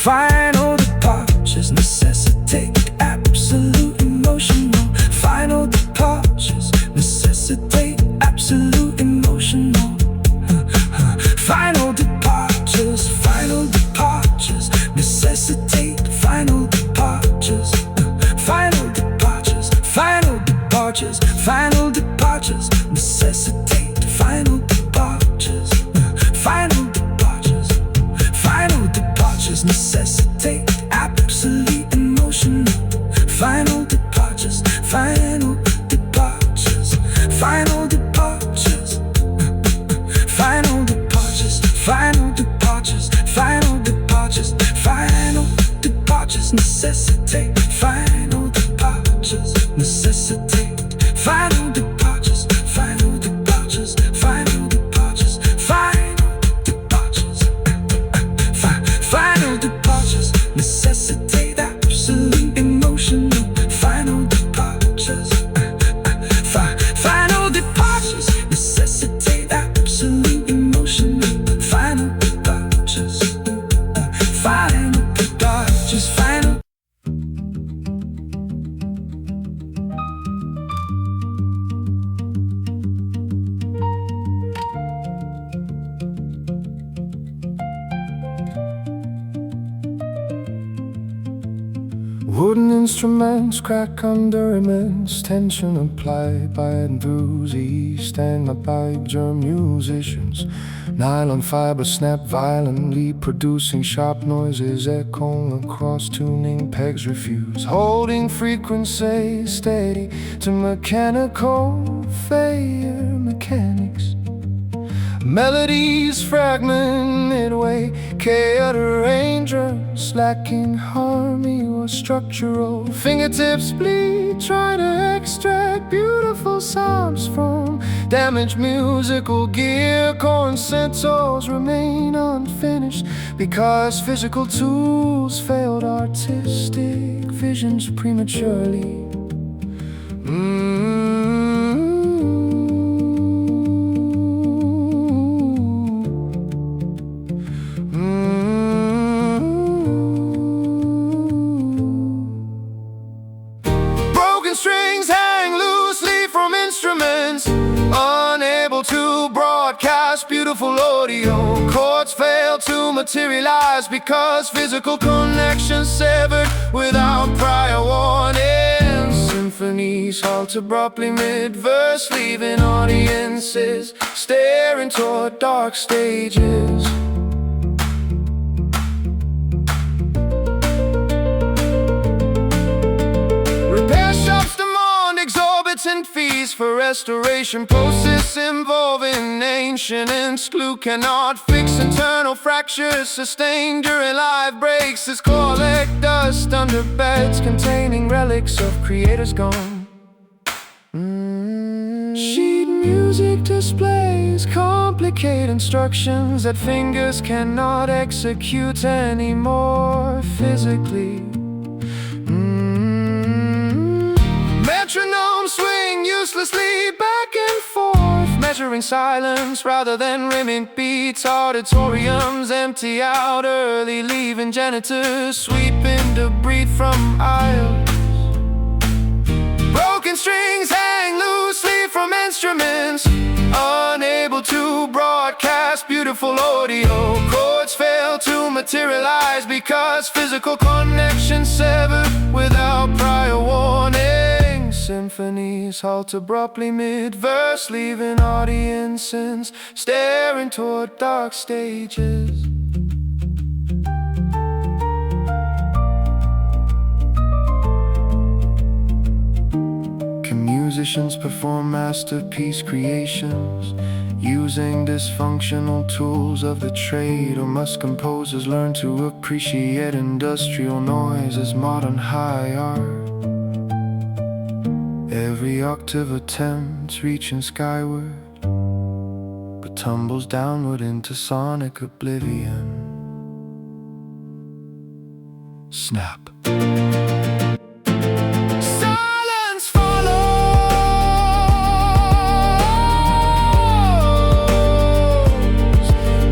A: Final departures necessitate absolute emotional. Final departures necessitate absolute emotional. Final departures. Final departures necessitate final departures. Final departures. Final departures. Final departures necessitate final departures. Final departures. Final departures necessitate absolute emotional. Final departures. Final departures. Final departures. Final departures. Final departures. Final departures. Final departures necessitate final departures. Necessitate final departures. Final departures. Final departures. Final departures. Final departures necessitate absolute emotional. Final departures. Final departures necessitate absolute emotional. Final departures. Final departures. Final.
C: Wooden instruments crack under immense tension applied by enthusiasts and by germ musicians. Nylon fibers snap violently, producing sharp noises echoing across tuning pegs refuse, holding frequency steady to mechanical failure mechanics. Melodies fragment midway, chaotic arrangements lacking harmony or structural. Fingertips bleed, try to extract beautiful sounds from damaged musical gear. Corn centaurs remain unfinished because physical tools failed artistic visions prematurely. Strings hang loosely from instruments, unable to broadcast beautiful audio. Chords fail to materialize because physical connection severed without prior warning. Symphonies halt abruptly mid-verse, leaving audiences staring toward dark stages. Exorbitant fees for restoration process involving ancient inks. Glue cannot fix internal fractures sustained during live breaks. As collect dust under beds containing relics of creators gone. Sheet music displays complicate instructions that fingers cannot execute anymore physically. Metronomes swing uselessly back and forth, measuring silence rather than rimming beats. Auditoriums empty out early, leaving janitors sweeping debris from aisles. Broken strings hang loosely from instruments, unable to broadcast beautiful audio. Chords fail to materialize because physical connection severed without prior warning. Symphonies halt abruptly mid-verse, leaving audiences staring toward dark stages. Can musicians perform masterpiece creations using dysfunctional tools of the trade? Or must composers learn to appreciate industrial noise as modern high art? Every octave attempts reaching skyward, but tumbles downward into sonic oblivion. Snap. Silence follows.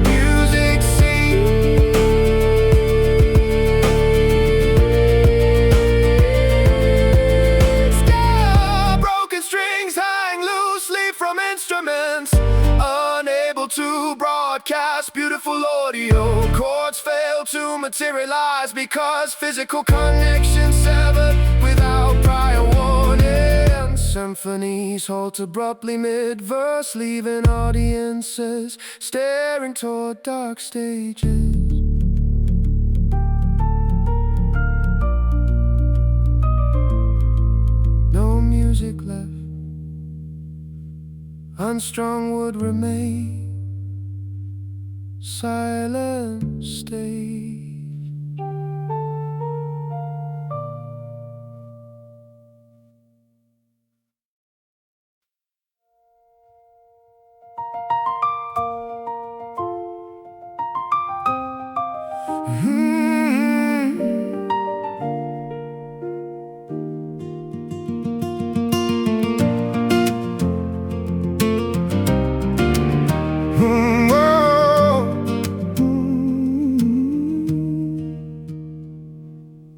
C: Music sings. Broken strings hang loosely from instruments, unable to broadcast beautiful audio. Chords fail to materialize because physical connections severed without prior warning. Symphonies halt abruptly mid-verse, leaving audiences staring toward dark stages. No music left, unstrung would remain. Silent stage.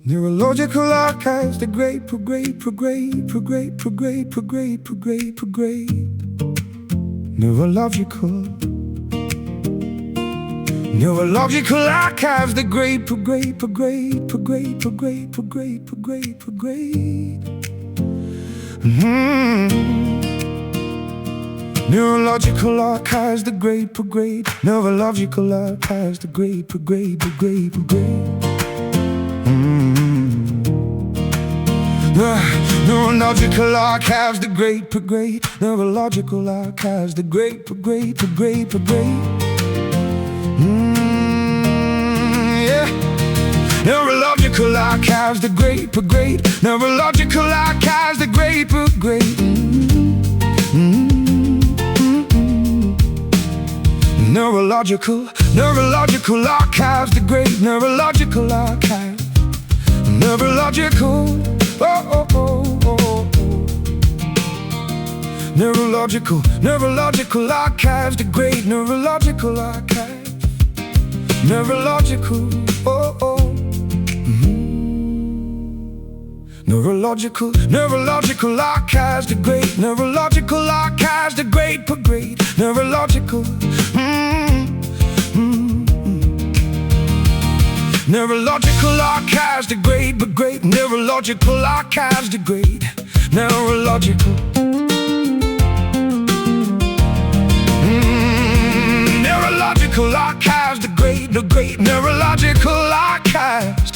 C: Neurological archives degrade, prograde. Neurological archives degrade, prograde. Neurological archives degrade, prograde. Neurological archives degrade, prograde. Neurological archives degrade, prograde. Neurological archives degrade, prograde. Yeah. Neurological archives degrade, prograde. Neurological archives degrade, prograde. Neurological archives degrade. Neurological archives. Neurological. Neurological archives degrade. Neurological archives. Neurological archives degrade. Neurological archives degrade, prograde. Neurological Neurological archives degrade, prograde. Neurological archives degrade. Neurological Neurological archives degrade. Neurological archives.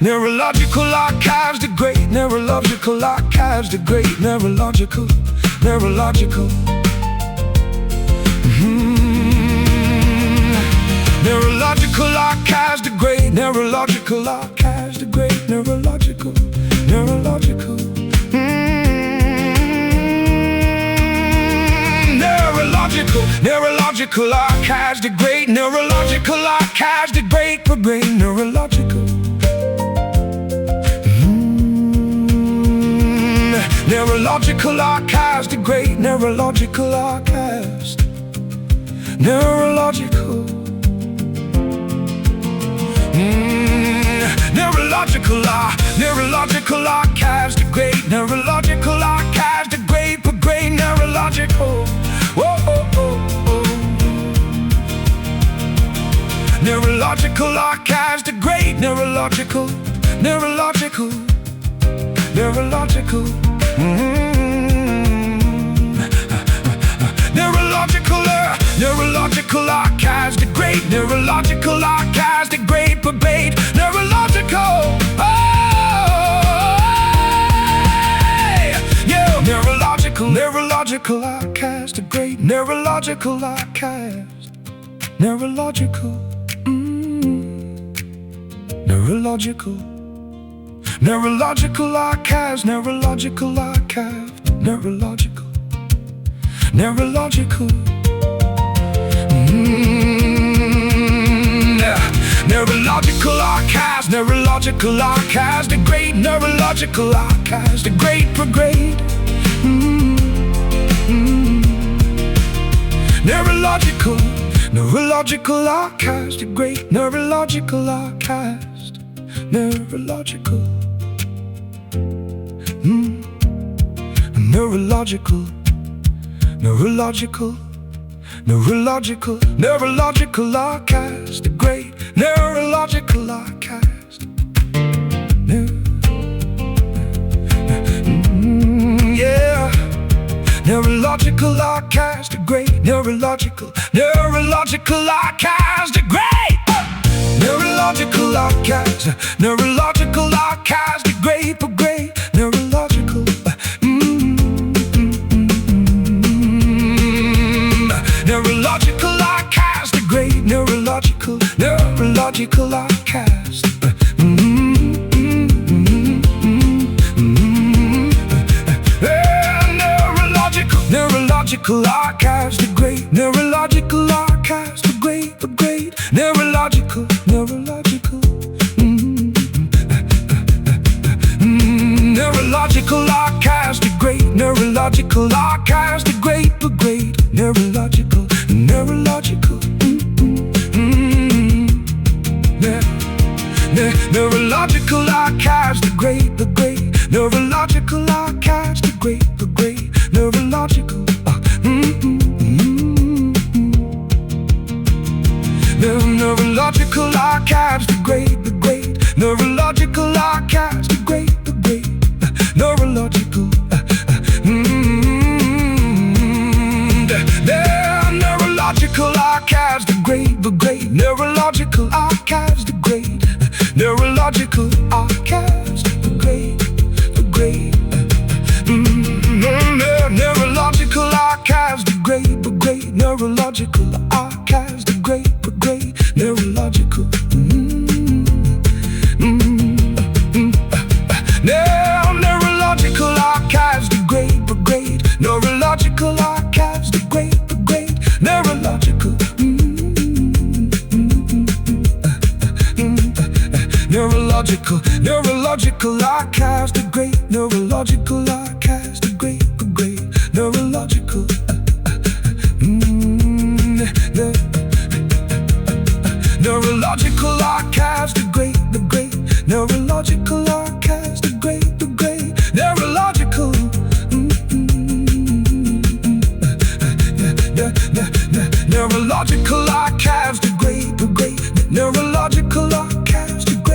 C: Neurological archives degrade. Neurological archives degrade. Neurological Neurological archives degrade. Neurological archives degrade. Neurological Neurological archives degrade. Neurological archives degrade, prograde. Neurological Neurological archives degrade. Neurological archives. Neurological Neurological archives degrade. Neurological archives degrade, prograde. Neurological Neurological archives degrade. Neurological Neurological Neurological Neurological archives degrade. Neurological archives degrade, pervade. Neurological
A: neurological archives, the great neurological archives. Neurological, neurological, neurological archives, neurological archive, neurological, neurological. Neurological archives, neurological archives, the great neurological archives, the great brigade. Neurological, neurological archives, the great neurological archives, neurological, neurological, neurological, neurological, neurological archives, the great neurological archives. Yeah, neurological archives, the great neurological, neurological archives, the great neurological archives, neurological archives, the great, neurological. Neurological archives, the great neurological, neurological archives. Neurological, neurological archives, the great neurological archives, the great neurological, neurological. Neurological archives, the great neurological archives, the great neurological, neurological. Neurological archives, the great neurological archives, the great neurological. Neurological archives, the great neurological archives, the great neurological. Neurological archives, the great neurological archives, the great neurological archives, the great neurological archives, the great neurological archives, the great neurological. Neurological archives, the great neurological archives, the great neurological. Neurological archives, the great neurological archives, the great neurological. Neurological archives, the great neurological archives, the great neurological. Neurological archives, the great neurological archives, the great neurological. Neurological archives, the great neurological archives, the great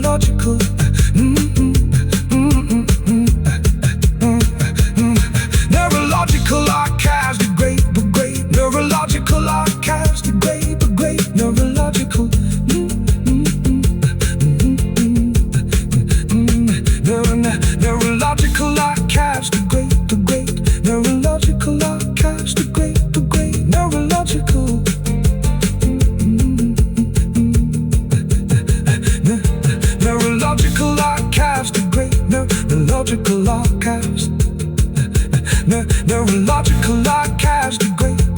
A: neurological. Neurological archives, the great neurological archives, the great neurological. Neurological archives, the great neurological archives, the great neurological. Neurological archives, the great neurological archives. Neurological archives, the great